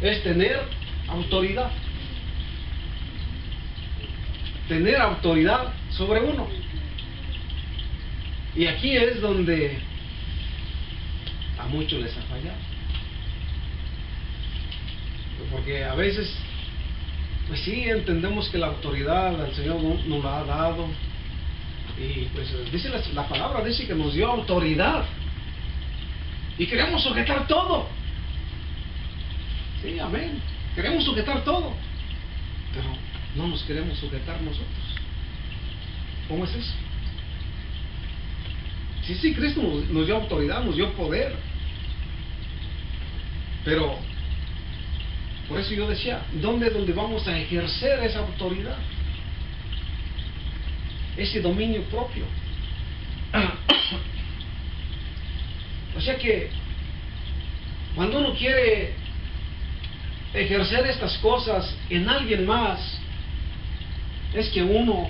Es tener autoridad. Tener autoridad sobre uno. Y aquí es donde a muchos les ha fallado. Porque a veces, pues sí, entendemos que la autoridad el Señor nos la ha dado. Y pues dice la palabra, dice que nos dio autoridad. Y queremos sujetar todo. Sí, amén. Queremos sujetar todo. Pero no nos queremos sujetar nosotros. ¿Cómo es eso? Sí, Cristo nos dio autoridad, nos dio poder. Pero, por eso yo decía, ¿dónde vamos a ejercer esa autoridad? Ese dominio propio. O sea que, cuando uno quiere ejercer estas cosas en alguien más, es que uno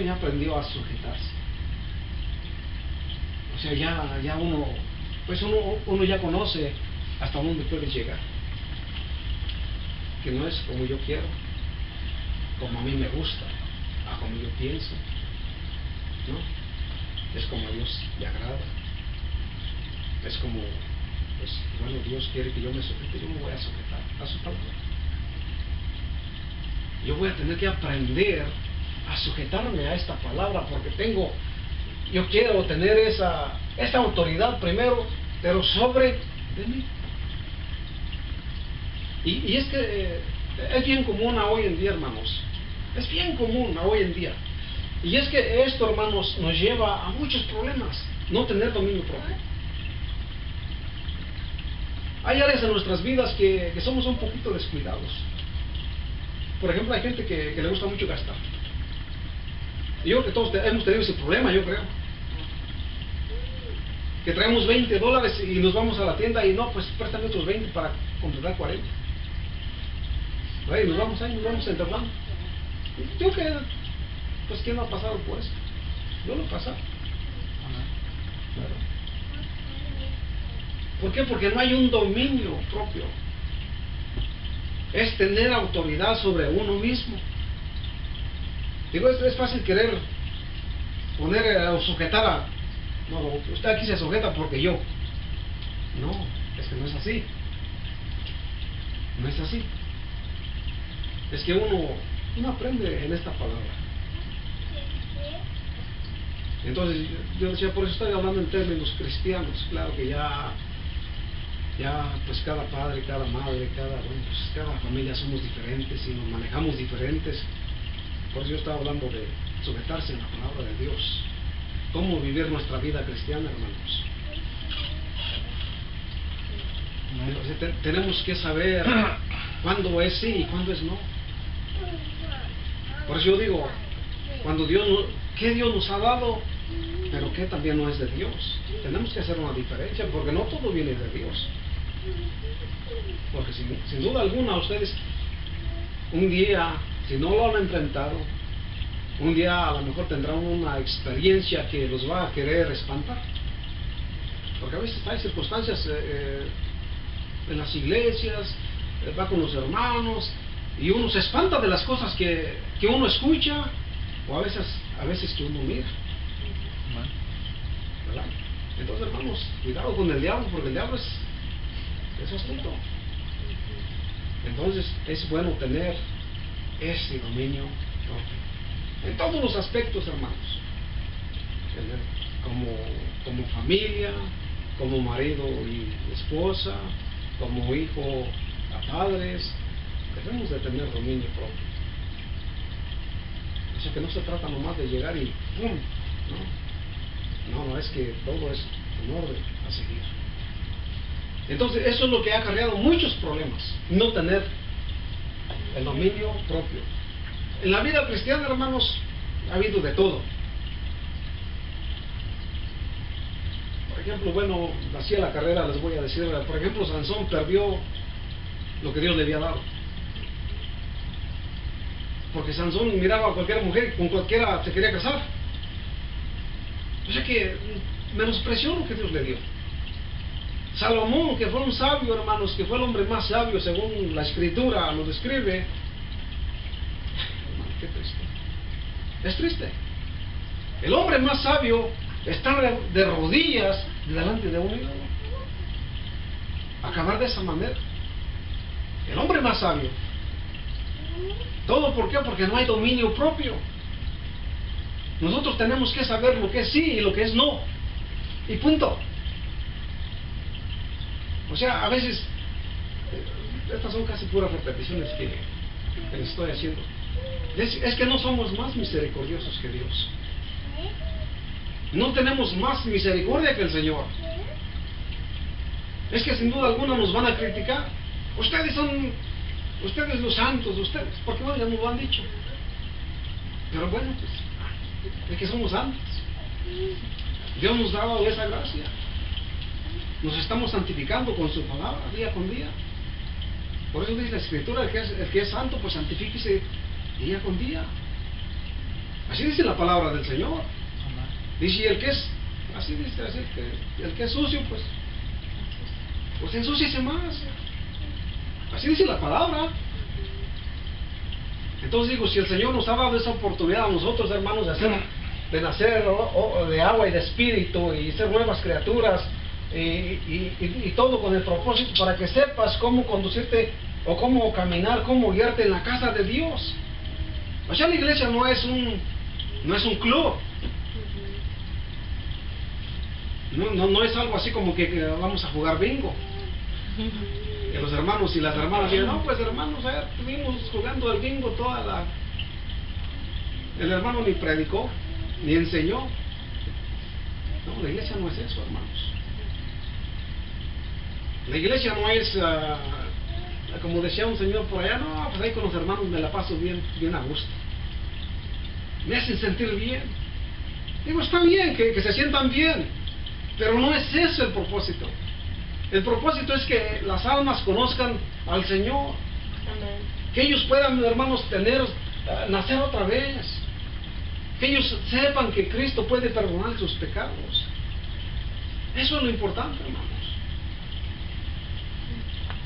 ya aprendió a sujetarse. O sea, ya uno pues uno ya conoce hasta dónde puede llegar. Que no es como yo quiero, como a mí me gusta, a como yo pienso, ¿no? Es como a Dios le agrada. Es como, pues, bueno, Dios quiere que yo me sujete, yo me voy a sujetar a su palabra. Yo voy a tener que aprender a sujetarme a esta palabra, porque yo quiero tener esa autoridad primero, pero sobre de mí. Y es que es bien común hoy en día, hermanos. Es bien común hoy en día. Y es que esto, hermanos, nos lleva a muchos problemas, no tener dominio propio. Hay áreas en nuestras vidas que somos un poquito descuidados. Por ejemplo, hay gente que le gusta mucho gastar. Y yo creo que todos hemos tenido ese problema, yo creo. Que traemos $20 y nos vamos a la tienda y no, pues préstame otros 20 para completar 40. Y nos vamos endeudando. Yo que, pues ¿quién no ha pasado por eso? Yo lo he pasado. Claro. ¿Por qué? Porque no hay un dominio propio. Es tener autoridad sobre uno mismo. Digo, es fácil querer poner o sujetar a... No, usted aquí se sujeta porque yo. No, es que no es así. No es así. Es que uno aprende en esta palabra. Entonces, yo decía, por eso estoy hablando en términos cristianos. Claro que ya pues cada padre, cada madre, cada familia somos diferentes y nos manejamos diferentes. Por eso yo estaba hablando de sujetarse en la palabra de Dios. Cómo vivir nuestra vida cristiana, hermanos. Entonces, tenemos que saber cuándo es sí y cuándo es no. Por eso yo digo, cuando ¿qué Dios nos ha dado? Pero ¿qué también no es de Dios? Tenemos que hacer una diferencia, porque no todo viene de Dios. Porque sin duda alguna ustedes un día, si no lo han enfrentado, un día a lo mejor tendrán una experiencia que los va a querer espantar. Porque a veces hay circunstancias en las iglesias, va con los hermanos y uno se espanta de las cosas que uno escucha, o a veces que uno mira, ¿verdad? Entonces, hermanos, cuidado con el diablo, porque el diablo es astuto. Entonces es bueno tener ese dominio propio en todos los aspectos, hermanos, como familia, como marido y esposa, como hijo a padres. Debemos de tener dominio propio. O sea, que no se trata nomás de llegar y ¡pum! No, es que todo es en orden a seguir. Entonces, eso es lo que ha acarreado muchos problemas, no tener el dominio propio. En la vida cristiana, hermanos, ha habido de todo. Por ejemplo, bueno, hacía la carrera, les voy a decir, por ejemplo, Sansón perdió lo que Dios le había dado. Porque Sansón miraba a cualquier mujer y con cualquiera se quería casar. O sea que menospreció lo que Dios le dio. Salomón, que fue un sabio, hermanos, que fue el hombre más sabio según la escritura lo describe. Hermano, qué triste. Es triste. El hombre más sabio está de rodillas delante de un ídolo. Acabar de esa manera. El hombre más sabio. ¿Todo por qué? Porque no hay dominio propio. Nosotros tenemos que saber lo que es sí y lo que es no. Y punto. O sea, a veces, estas son casi puras repeticiones que les estoy haciendo. Es que no somos más misericordiosos que Dios. No tenemos más misericordia que el Señor. Es que sin duda alguna nos van a criticar. Ustedes los santos, ustedes, porque bueno, ya nos lo han dicho. Pero bueno, pues, es que somos santos. Dios nos ha dado esa gracia. Nos estamos santificando con su palabra día con día. Por eso dice la escritura, el que es santo, pues santifíquese día con día. Así dice la palabra del Señor. Dice, el que es, así dice, el que es sucio, pues pues ensúciese más. Así dice la palabra. Entonces digo, si el Señor nos ha dado esa oportunidad a nosotros, hermanos, de nacer de agua y de espíritu y ser nuevas criaturas y todo con el propósito para que sepas cómo conducirte o cómo caminar, cómo guiarte en la casa de Dios. O sea, la iglesia no es un club. No es algo así como que vamos a jugar bingo. Que los hermanos y las hermanas digan, no, pues hermanos, estuvimos jugando al bingo el hermano ni predicó, ni enseñó. No, la iglesia no es eso, hermanos. La iglesia no es, como decía un señor por allá, no, pues ahí con los hermanos me la paso bien a gusto. Me hacen sentir bien. Digo, está bien que se sientan bien, pero no es eso el propósito. El propósito es que las almas conozcan al Señor. Amén. Que ellos puedan, hermanos, nacer otra vez. Que ellos sepan que Cristo puede perdonar sus pecados. Eso es lo importante, hermanos.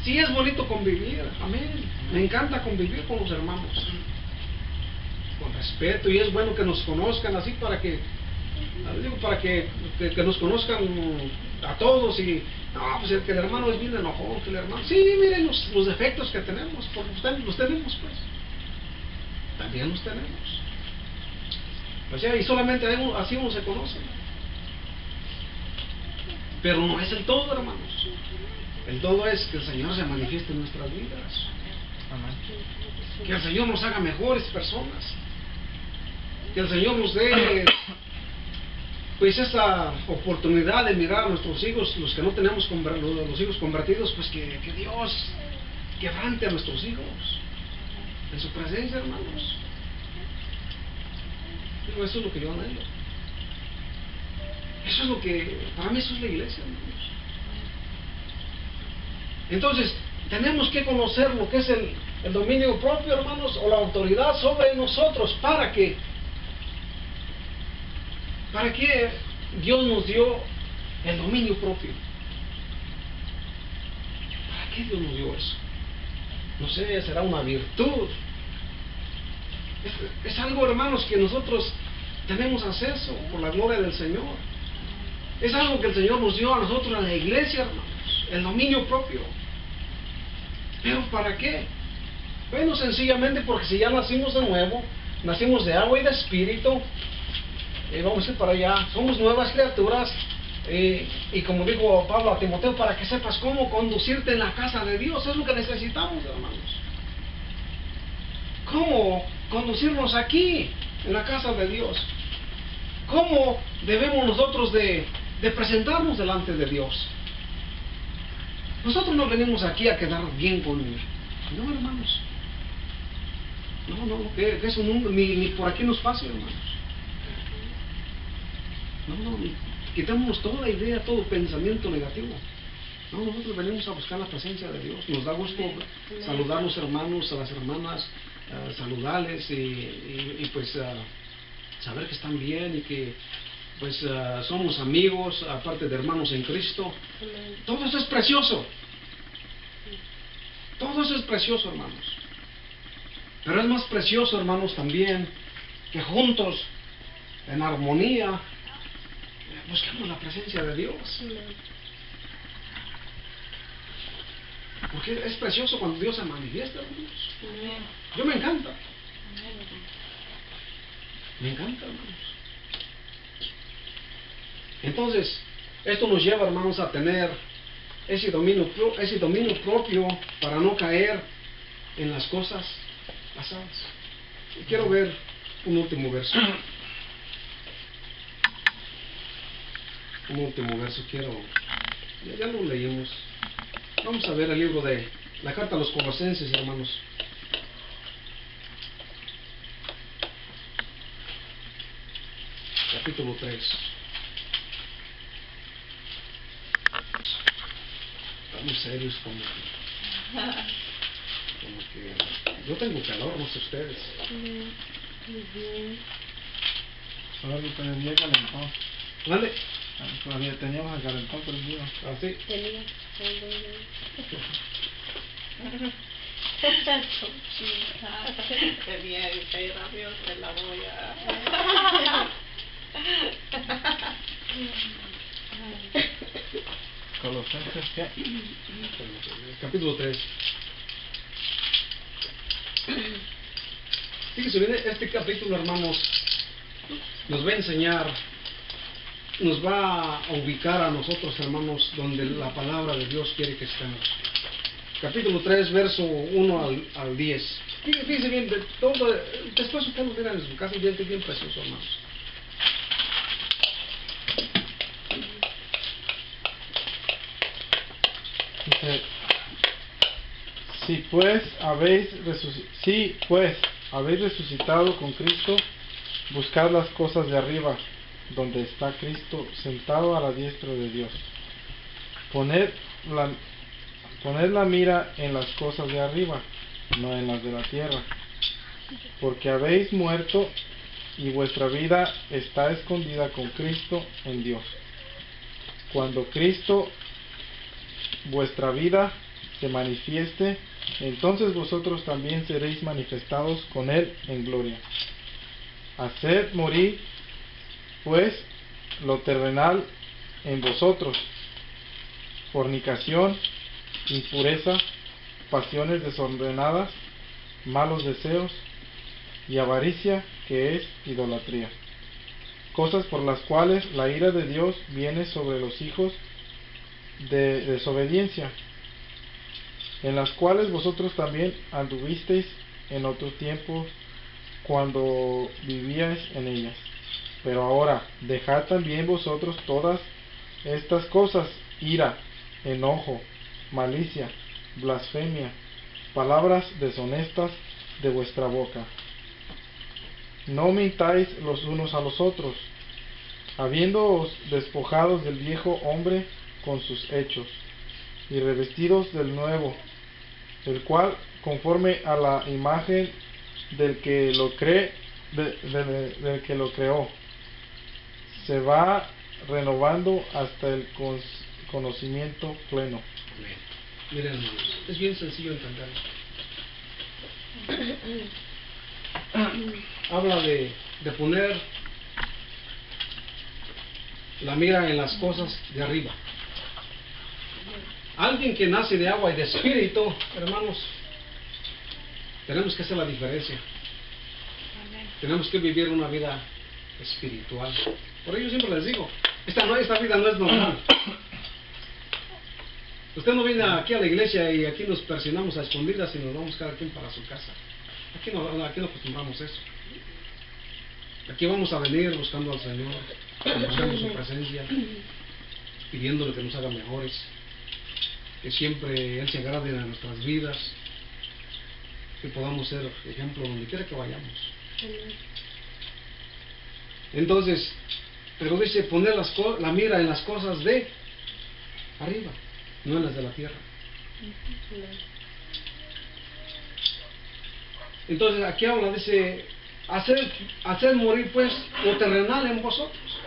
Sí, es bonito convivir, amén. Me encanta convivir con los hermanos. Con respeto, y es bueno que nos conozcan así para que nos conozcan a todos y no, pues que el hermano es bien enojón, que el hermano, sí, miren los defectos que tenemos, porque los tenemos pues, también los tenemos, o sea, y solamente así uno se conoce, pero no es el todo, hermanos. El todo es que el Señor se manifieste en nuestras vidas. Amén. Que el Señor nos haga mejores personas, que el Señor nos dé pues esa oportunidad de mirar a nuestros hijos, los que no tenemos los hijos convertidos, pues que Dios quebrante a nuestros hijos en su presencia, hermanos. Digo, eso es lo que yo anhelo. Eso es lo que, para mí eso es la iglesia, hermanos. Entonces, tenemos que conocer lo que es el dominio propio, hermanos, o la autoridad sobre nosotros, para que Dios nos dio el dominio propio. ¿Para qué Dios nos dio eso? No sé, será una virtud. Es algo, hermanos, que nosotros tenemos acceso por la gloria del Señor. Es algo que el Señor nos dio a nosotros en la iglesia, hermanos, el dominio propio. ¿Pero para qué? Bueno, sencillamente porque si ya nacimos de nuevo, nacimos de agua y de espíritu, vamos a ir para allá, somos nuevas criaturas, y como dijo Pablo a Timoteo, para que sepas cómo conducirte en la casa de Dios. Es lo que necesitamos, hermanos. ¿Cómo conducirnos aquí, en la casa de Dios? ¿Cómo debemos nosotros de presentarnos delante de Dios? Nosotros no venimos aquí a quedar bien con Él. No, hermanos. No, que eso ni por aquí nos pase, hermanos. No, quitémonos toda idea, todo pensamiento negativo. No, nosotros venimos a buscar la presencia de Dios. Nos da gusto saludar a los hermanos, a las hermanas, saludarles y pues saber que están bien y que pues somos amigos, aparte de hermanos en Cristo. Todo eso es precioso. Todo eso es precioso, hermanos. Pero es más precioso, hermanos, también que juntos, en armonía, busquemos la presencia de Dios. Porque es precioso cuando Dios se manifiesta, hermanos. Yo me encanta. Me encanta, hermanos. Entonces, esto nos lleva, hermanos, a tener ese dominio propio para no caer en las cosas pasadas. Y quiero ver un último verso. Un último verso ya lo leímos. Vamos a ver el libro de la carta a los Colosenses, hermanos. Capítulo 3. Estamos serios como que yo tengo calor, no sé ustedes. Solo que todavía calentón. ¿Vale? Todavía teníamos el calentón prendido. ¿Así? Tenía. Tenía el rápido, te la voy a... Colosenses, ¿qué? Capítulo 3. Fíjense bien, este capítulo, hermanos, nos va a enseñar, nos va a ubicar a nosotros, hermanos, donde la palabra de Dios quiere que estemos. Capítulo 3, verso 1 al 10. Fíjense bien, de todo, después ustedes lo miran en su casa, bien precioso, hermanos. Dice, si pues habéis resucitado con Cristo, buscad las cosas de arriba, donde está Cristo sentado a la diestra de Dios. Poned la mira en las cosas de arriba, no en las de la tierra, porque habéis muerto y vuestra vida está escondida con Cristo en Dios. Cuando Cristo, vuestra vida, se manifieste, entonces vosotros también seréis manifestados con Él en gloria. Haced morir, pues, lo terrenal en vosotros: fornicación, impureza, pasiones desordenadas, malos deseos y avaricia, que es idolatría. Cosas por las cuales la ira de Dios viene sobre los hijos de desobediencia, en las cuales vosotros también anduvisteis en otro tiempo cuando vivíais en ellas. Pero ahora dejad también vosotros todas estas cosas: ira, enojo, malicia, blasfemia, palabras deshonestas de vuestra boca. No mintáis los unos a los otros, habiéndoos despojados del viejo hombre con sus hechos, y revestidos del nuevo, el cual, conforme a la imagen del que lo creó, se va renovando hasta el conocimiento pleno. Amén. Miren, hermanos, es bien sencillo entenderlo. Habla de poner la mira en las cosas de arriba. Alguien que nace de agua y de espíritu, hermanos, tenemos que hacer la diferencia. Tenemos que vivir una vida espiritual. Por ello siempre les digo, esta vida no es normal. Usted no viene aquí a la iglesia y aquí nos persinamos a escondidas y nos vamos cada quien para su casa. Aquí no acostumbramos eso. Aquí vamos a venir buscando al Señor, buscando su presencia, pidiéndole que nos haga mejores, que siempre Él se agrade en nuestras vidas, que podamos ser ejemplo donde quiera que vayamos. Entonces, pero dice poner la mira en las cosas de arriba, no en las de la tierra. Entonces aquí habla, dice, hacer morir pues lo terrenal en vosotros.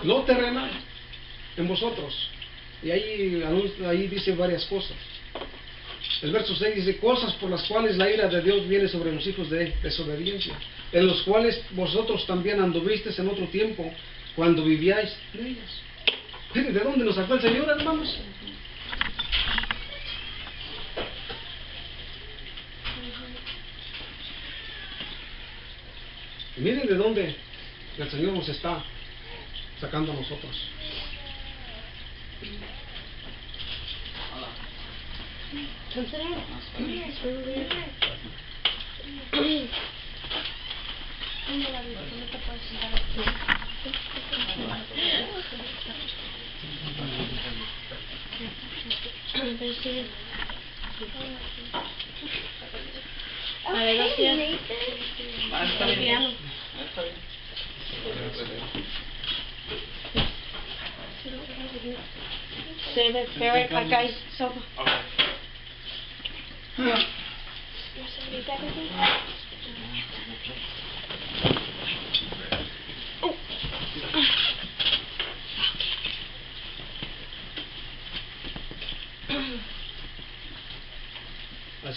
Lo terrenal en vosotros. Y ahí dice varias cosas. El verso 6 dice, cosas por las cuales la ira de Dios viene sobre los hijos de desobediencia, en los cuales vosotros también anduvisteis en otro tiempo, cuando vivíais en ellas. Miren, ¿de dónde nos sacó el Señor, hermanos? Y miren de dónde el Señor nos está sacando a nosotros. Very guys, so.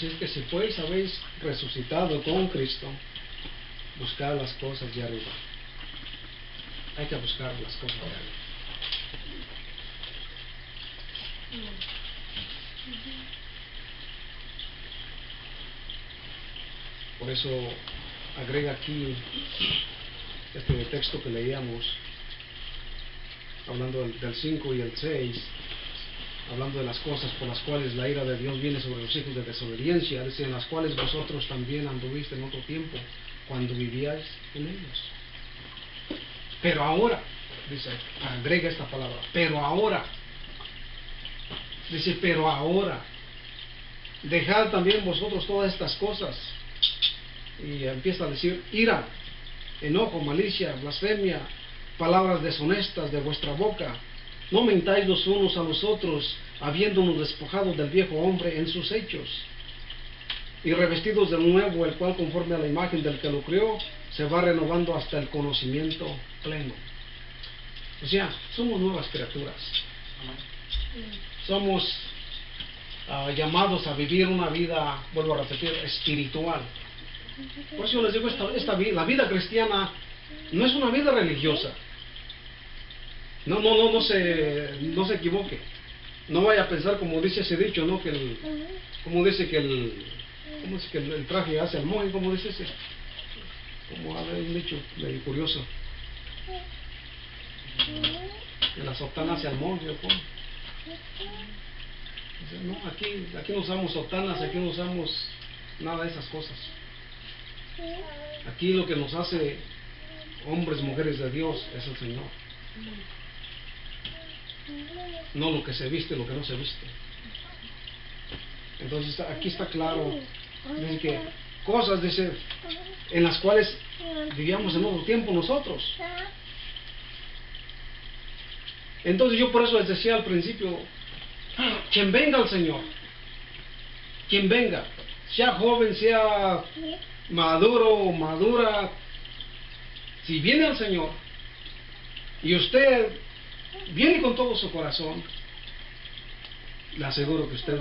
Así es que si pues habéis resucitado con Cristo, buscad las cosas de arriba. Hay que buscar las cosas de arriba. Por eso agrega aquí este texto que leíamos, hablando del 5 y el 6, hablando de las cosas por las cuales la ira de Dios viene sobre los hijos de desobediencia, dice, en las cuales vosotros también anduviste en otro tiempo, cuando vivíais en ellos. Pero ahora, dice, agrega esta palabra, pero ahora, dice, pero ahora, dejad también vosotros todas estas cosas. Y empieza a decir, ira, enojo, malicia, blasfemia, palabras deshonestas de vuestra boca. No mentáis los unos a los otros, habiéndonos despojado del viejo hombre en sus hechos, y revestidos del nuevo, el cual conforme a la imagen del que lo creó, se va renovando hasta el conocimiento pleno. O sea, somos nuevas criaturas. Somos llamados a vivir una vida, vuelvo a repetir, espiritual. Por eso yo les digo, la vida cristiana no es una vida religiosa. No se equivoque. No vaya a pensar como dice ese dicho, ¿no? Como dice que el traje hace al monje, como dice ese. Como hay un dicho medio curioso. Que la sotana hace al monje, ¿o cómo? No, aquí no usamos sotanas, aquí no usamos nada de esas cosas. Aquí lo que nos hace hombres, mujeres de Dios es el Señor. No lo que se viste, lo que no se viste. Entonces aquí está claro, dice que cosas en las cuales vivíamos en otro tiempo nosotros. Entonces yo por eso les decía al principio, quien venga al Señor, quien venga, sea joven, sea maduro o madura, si viene al Señor y usted viene con todo su corazón, le aseguro que usted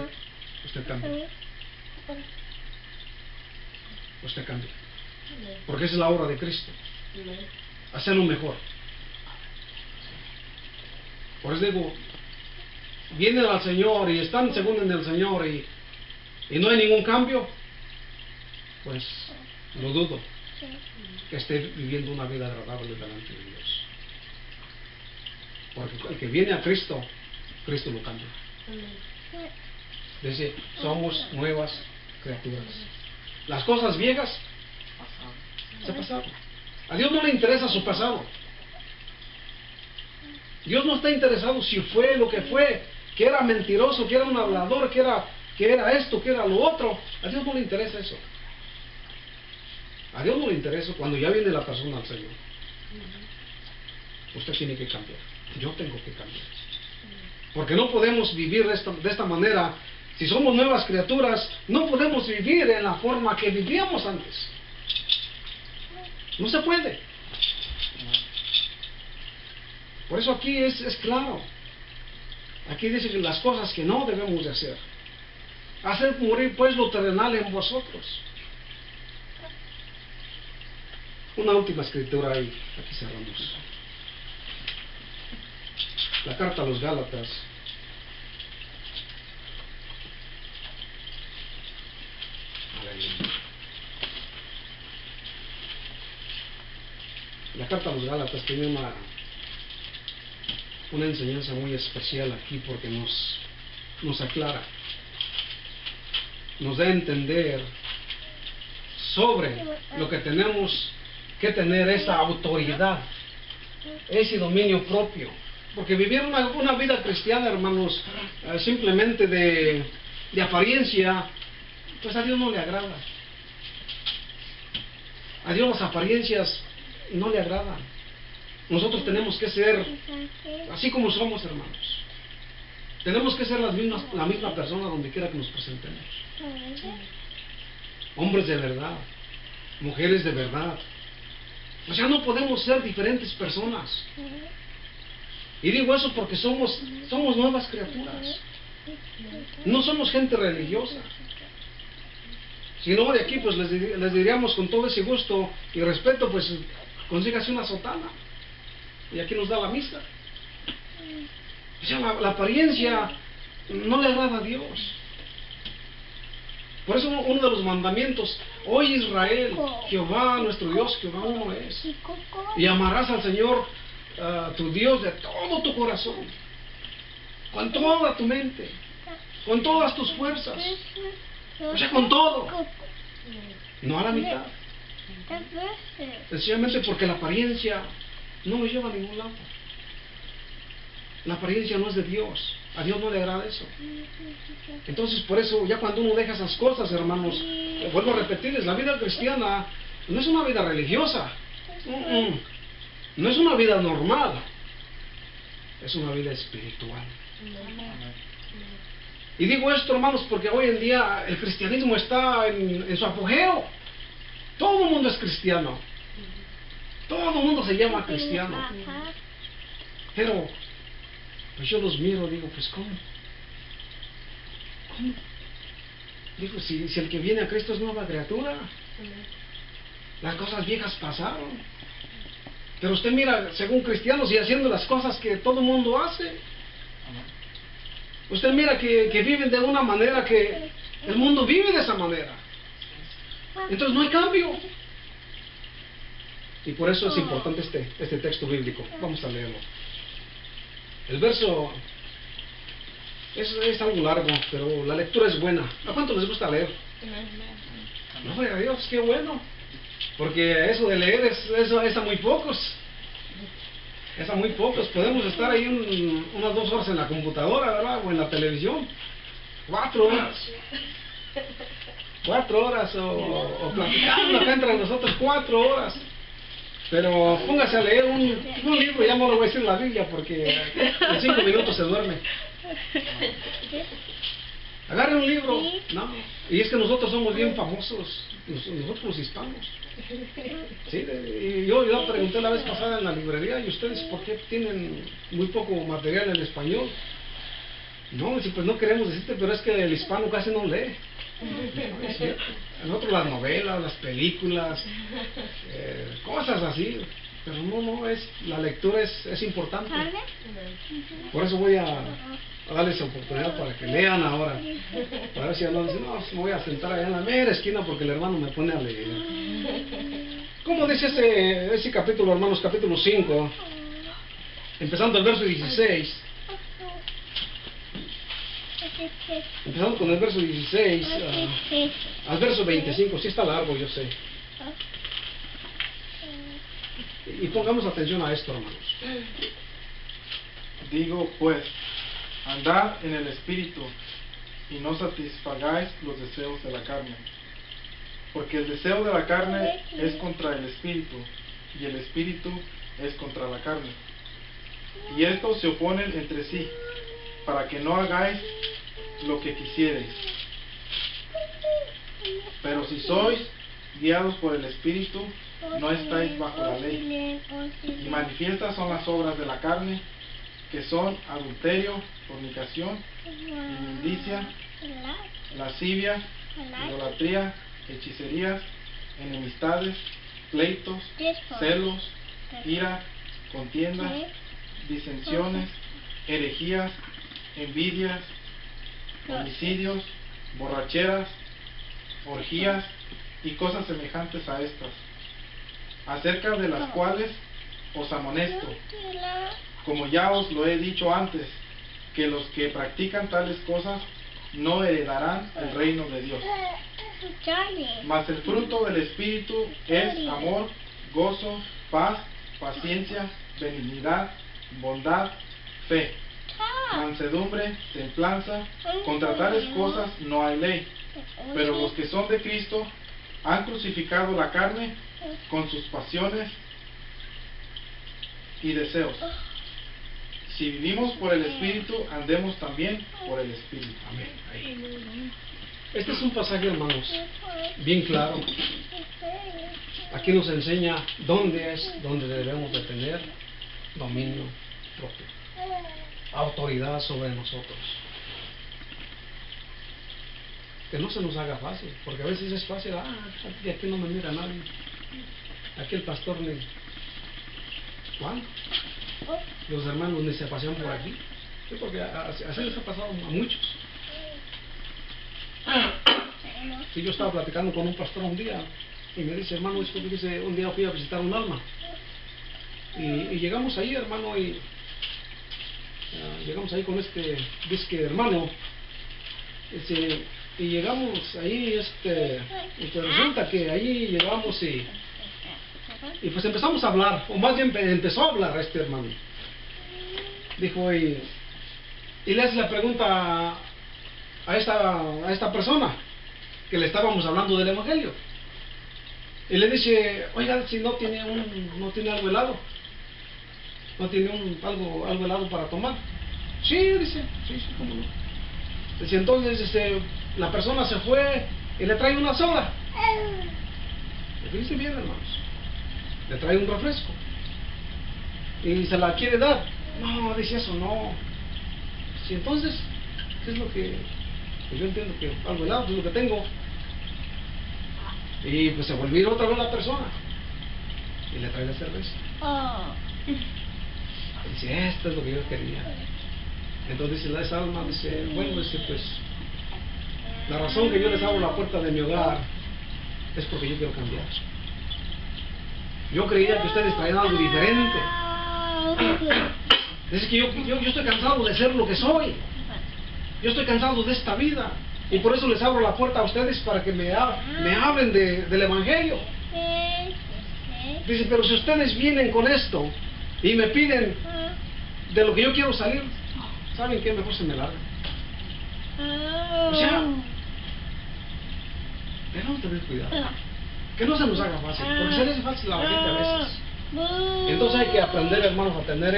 cambia. Usted cambia. Porque esa es la obra de Cristo. Hacerlo mejor. Por eso digo, vienen al Señor y están según en el Señor y no hay ningún cambio, pues lo dudo que esté viviendo una vida agradable delante de Dios. Porque el que viene a Cristo, Cristo lo cambia. Dice, somos nuevas criaturas. Las cosas viejas se pasaron. A Dios no le interesa su pasado. Dios no está interesado si fue lo que fue, que era mentiroso, que era un hablador, que era esto, que era lo otro. A Dios no le interesa eso. A Dios no le interesa cuando ya viene la persona al Señor. Usted tiene que cambiar. Yo tengo que cambiar. Porque no podemos vivir de esta manera. Si somos nuevas criaturas, no podemos vivir en la forma que vivíamos antes. No se puede. Por eso aquí es claro. Aquí dice que las cosas que no debemos de hacer. Hacer morir pues lo terrenal en vosotros. Una última escritura ahí. Aquí cerramos. La carta a los Gálatas. La carta a los Gálatas tiene una enseñanza muy especial aquí porque nos aclara, nos da a entender sobre lo que tenemos que tener, esa autoridad, ese dominio propio. Porque vivir una vida cristiana, hermanos, simplemente de apariencia, pues a Dios no le agrada. A Dios las apariencias no le agradan. Nosotros tenemos que ser así como somos, hermanos. Tenemos que ser la misma persona donde quiera que nos presentemos. Hombres de verdad, mujeres de verdad. O sea, no podemos ser diferentes personas. Y digo eso porque somos nuevas criaturas. No somos gente religiosa. Si no, de aquí, pues les diríamos con todo ese gusto y respeto, pues consígase una sotana. Y aquí nos da la misa. O sea, la apariencia no le agrada a Dios. Por eso uno de los mandamientos: oye Israel, Jehová nuestro Dios, Jehová uno es. Y amarás al Señor tu Dios de todo tu corazón, con toda tu mente, con todas tus fuerzas. O sea, con todo. No a la mitad. Sencillamente porque la apariencia no nos lleva a ningún lado. La apariencia no es de Dios. A Dios no le agrada eso. Entonces, por eso, ya cuando uno deja esas cosas, hermanos, vuelvo a repetirles, la vida cristiana no es una vida religiosa. No es una vida normal. Es una vida espiritual. Y digo esto, hermanos, porque hoy en día el cristianismo está en su apogeo. Todo el mundo es cristiano. Todo el mundo se llama cristiano. Pero pues yo los miro, digo, pues ¿cómo? Digo, si el que viene a Cristo es nueva criatura. Las cosas viejas pasaron. Pero usted mira, según cristianos, y haciendo las cosas que todo el mundo hace. Usted mira que viven de una manera que el mundo vive de esa manera. Entonces no hay cambio. Y por eso es importante este texto bíblico. Vamos a leerlo. El verso es algo largo, pero la lectura es buena. ¿A cuánto les gusta leer? No, a Dios, qué bueno. Porque eso de leer es a muy pocos. Es a muy pocos. Podemos estar ahí unas 2 horas en la computadora, ¿verdad? O en la televisión. 4 horas. 4 horas o platicando acá entre nosotros 4 horas. Pero póngase a leer un libro, ya no lo voy a decir la Biblia porque en 5 minutos se duerme. Agarre un libro, no. Y es que nosotros somos bien famosos, nosotros los hispanos. ¿Sí? Y yo pregunté la vez pasada en la librería, ¿y ustedes por qué tienen muy poco material en español? No, pues no queremos decirte, pero es que el hispano casi no lee. No, es cierto. Nosotros las novelas, las películas, cosas así, pero la lectura es importante. Por eso voy a darles oportunidad para que lean ahora. Para ver si alguien dice, no, me voy a sentar allá en la mera esquina porque el hermano me pone a leer. ¿Cómo dice ese capítulo, hermanos? Capítulo 5, empezando el verso 16. Empezando con el verso 16 al verso 25, sí está largo, yo sé. Y pongamos atención a esto, hermanos. Digo pues, andad en el Espíritu y no satisfagáis los deseos de la carne. Porque el deseo de la carne es contra el Espíritu y el Espíritu es contra la carne. Y estos se oponen entre sí, para que no hagáis lo que quisierais. Pero si sois guiados por el Espíritu, no estáis bajo la ley. Y manifiestas son las obras de la carne, que son adulterio, fornicación, inmundicia, lascivia, idolatría, hechicerías, enemistades, pleitos, celos, ira, contiendas, disensiones, herejías, envidias, homicidios, borracheras, orgías y cosas semejantes a estas, acerca de las cuales os amonesto, como ya os lo he dicho antes, que los que practican tales cosas no heredarán el reino de Dios. Mas el fruto del Espíritu es amor, gozo, paz, paciencia, benignidad, bondad, fe, mansedumbre, templanza. Contra tales cosas no hay ley. Pero los que son de Cristo han crucificado la carne con sus pasiones y deseos. Si vivimos por el Espíritu, andemos también por el Espíritu. Amén. Ahí. Este es un pasaje, hermanos, bien claro. Aquí nos enseña dónde debemos de tener dominio propio, autoridad sobre nosotros. que no se nos haga fácil, porque a veces es fácil, aquí no me mira nadie, aquí el pastor ni ¿cuándo? Los hermanos ni se pasean por aquí, sí, porque así les ha pasado a muchos. Sí, yo estaba platicando con un pastor un día y me dice, hermano, dice, un día fui a visitar un alma y llegamos ahí, hermano, y llegamos ahí con este hermano, y llegamos ahí, y pues resulta que ahí llegamos y pues empezamos a hablar, o más bien empezó a hablar este hermano. Dijo, y le hace la pregunta a esta persona que le estábamos hablando del evangelio, y le dice, oiga, si no tiene algo helado, no tiene algo helado para tomar. Sí, dice, sí, cómo no. Dice, entonces la persona se fue y le trae una soda. Le dice, bien, hermanos, le trae un refresco y se la quiere dar. No, dice, eso no. Sí, entonces, ¿qué es lo que? Pues yo entiendo que algo helado es lo que tengo. Y pues se volvió otra vez la persona y le trae la cerveza. Dice, esto es lo que yo quería. Entonces dice, esa alma dice, bueno, dice, pues la razón que yo les abro la puerta de mi hogar es porque yo quiero cambiar. Yo creía que ustedes traían algo diferente. Es que yo estoy cansado de ser lo que soy. Yo estoy cansado de esta vida. Y por eso les abro la puerta a ustedes para que me hablen del evangelio. Dice, pero si ustedes vienen con esto y me piden de lo que yo quiero salir, ¿saben qué? Mejor se me larga. O sea, debemos tener cuidado. Que no se nos haga fácil, porque se le hace fácil a la gente a veces. Entonces hay que aprender, hermanos, a tener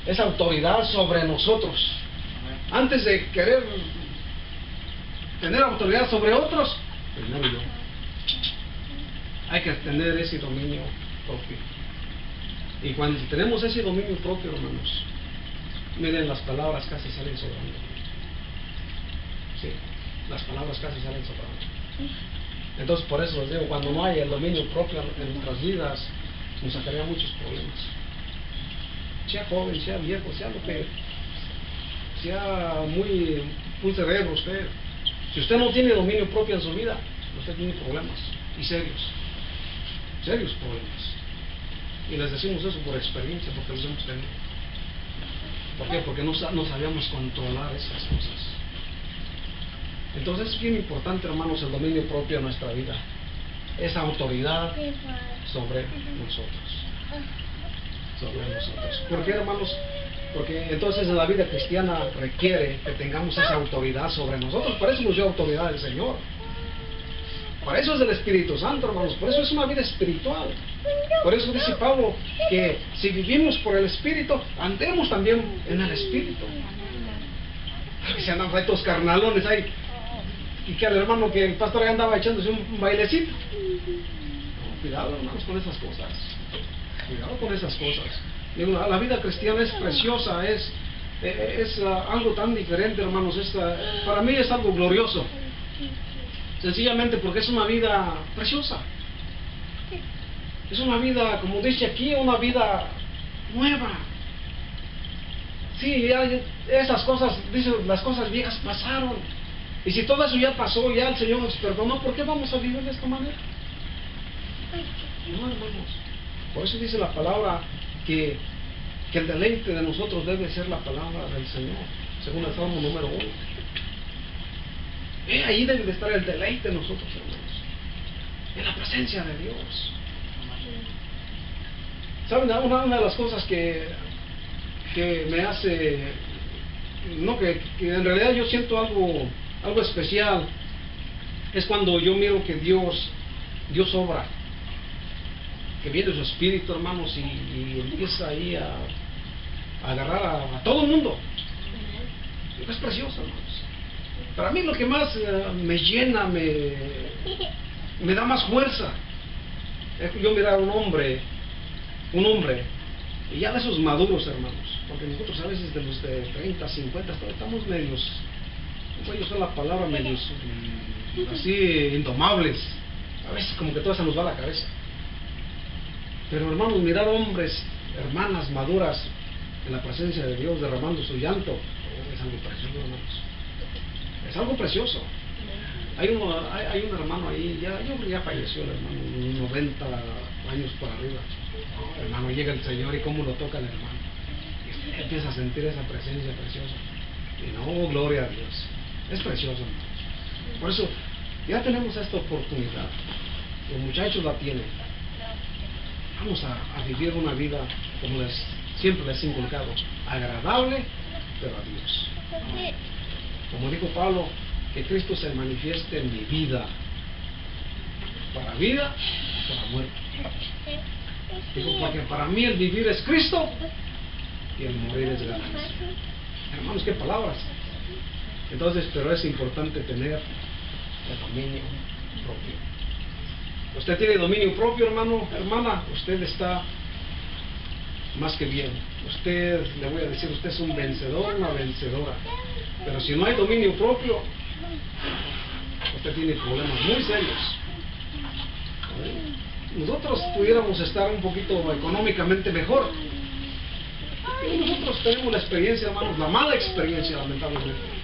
esa autoridad sobre nosotros. Antes de querer tener autoridad sobre otros, primero yo. Hay que tener ese dominio propio. Y cuando tenemos ese dominio propio, hermanos, miren, las palabras casi salen sobrando. Sí, las palabras casi salen sobrando. Entonces, por eso les digo, cuando no hay el dominio propio en nuestras vidas, nos sacaría muchos problemas. Sea joven, sea viejo, sea lo que sea, muy severo usted. Si usted no tiene dominio propio en su vida, usted tiene problemas, y serios problemas. Y les decimos eso por experiencia, porque los hemos tenido. ¿Por qué? Porque no sabíamos controlar esas cosas. Entonces es bien importante, hermanos, el dominio propio en nuestra vida, esa autoridad sobre nosotros. ¿Por qué, hermanos? Porque entonces la vida cristiana requiere que tengamos esa autoridad sobre nosotros. Por eso nos dio autoridad el Señor. Para eso es el Espíritu Santo, hermanos. Por eso es una vida espiritual. Por eso dice Pablo que si vivimos por el Espíritu, andemos también en el Espíritu. Se andan estos carnalones ahí. Y que el hermano, que el pastor ahí andaba echándose un bailecito. No, cuidado, hermanos, con esas cosas. Cuidado con esas cosas. Digo, la vida cristiana es preciosa, es algo tan diferente, hermanos. Para mí es algo glorioso. Sencillamente porque es una vida preciosa. Es una vida, como dice aquí, una vida nueva. Sí, ya esas cosas, dice, las cosas viejas pasaron. Y si todo eso ya pasó, ya el Señor nos perdonó, ¿por qué vamos a vivir de esta manera? No, hermanos. Por eso dice la palabra que el deleite de nosotros debe ser la palabra del Señor, según el Salmo número 1. Ahí debe de estar el deleite de nosotros, hermanos, en la presencia de Dios. ¿Saben? Una de las cosas que me hace, no, que en realidad yo siento algo especial, es cuando yo miro que Dios obra, que viene su Espíritu, hermanos, y empieza ahí a agarrar a todo el mundo. Es precioso, hermanos. Para mí lo que más me llena, me da más fuerza, es yo mirar a un hombre, y ya de esos maduros, hermanos, porque nosotros a veces de los de 30, 50, estamos medios voy a usar la palabra, medios así indomables. A veces como que todo se nos va a la cabeza. Pero hermanos, mirar hombres, hermanas maduras en la presencia de Dios derramando su llanto, es algo precioso, hermanos. Es algo precioso. Hay un hermano ahí, ya falleció el hermano, unos 90 años por arriba. No, hermano, llega el Señor y cómo lo toca el hermano. Y usted empieza a sentir esa presencia preciosa. Y no, gloria a Dios. Es precioso, hermanos. Por eso, ya tenemos esta oportunidad. Los muchachos la tienen. Vamos a vivir una vida, como siempre les he inculcado, agradable, pero a Dios. Como dijo Pablo, que Cristo se manifieste en mi vida, para muerte. Digo, porque para mí el vivir es Cristo y el morir es ganancia. Hermanos, qué palabras. Entonces, pero es importante tener el dominio propio. Usted tiene dominio propio, hermano, hermana, usted está más que bien. Usted, le voy a decir, usted es un vencedor, una vencedora. Pero si no hay dominio propio, usted tiene problemas muy serios. Nosotros pudiéramos estar un poquito económicamente mejor. Y nosotros tenemos la experiencia, hermanos, la mala experiencia, lamentablemente.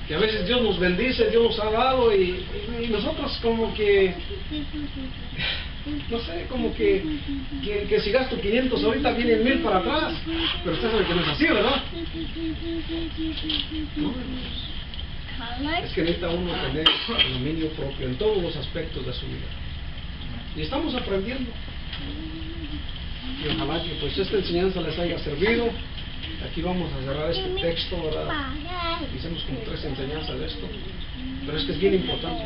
Que a veces Dios nos bendice, Dios nos ha dado y nosotros como que, no sé, como que si gasto 500 ahorita vienen 1000 para atrás. Pero usted sabe que no es así, ¿verdad? No, hermanos. Es que necesita uno tener el dominio propio en todos los aspectos de su vida. Y estamos aprendiendo. Y ojalá que pues esta enseñanza les haya servido. Aquí vamos a cerrar este texto, ¿verdad? Hicimos como 3 enseñanzas de esto. Pero es que es bien importante.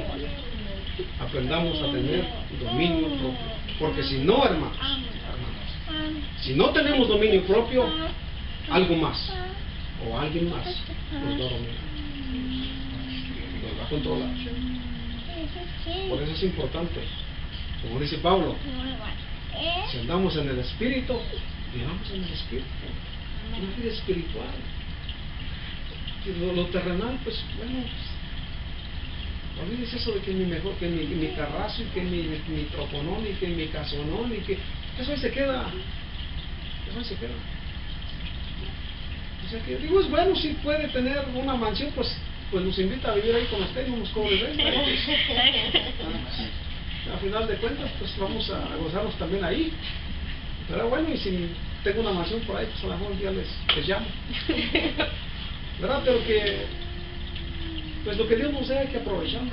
Aprendamos a tener dominio propio. Porque si no, hermanos, si no tenemos dominio propio, algo más o alguien más nos va a dominar, nos va a controlar. Por eso es importante, como dice Pablo, si andamos en el Espíritu, vivamos en el Espíritu, una vida espiritual. Lo terrenal, pues bueno, olvídese eso de que mi mejor, que mi carrazo y que mi troconón y que mi casonón y que eso ahí se queda. Eso ahí se queda. O sea que digo, es bueno, si puede tener una mansión, pues nos invita a vivir ahí con usted y no nos cobre renta. A final de cuentas, pues vamos a gozarnos también ahí. Pero bueno, y si tengo una mansión por ahí, pues a lo mejor un día les llamo. ¿Verdad? Pero que pues lo que Dios nos dé hay que aprovecharlo.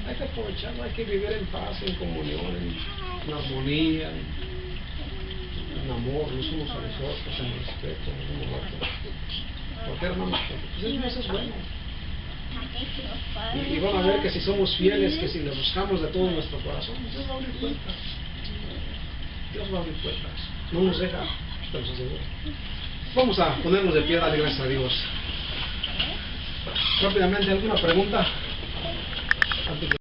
Hay que aprovecharlo, hay que vivir en paz, en comunión, en armonía, en amor los unos a los otros, en respeto, en uno a otro. Porque hermanos, pues eso es bueno. Y van a ver que si somos fieles, que si le buscamos de todo nuestro corazón, Dios va a abrir puertas. Dios va a abrir puertas. No nos deja, te los aseguro. Vamos a ponernos de pie, darle gracias a Dios. Rápidamente, ¿alguna pregunta?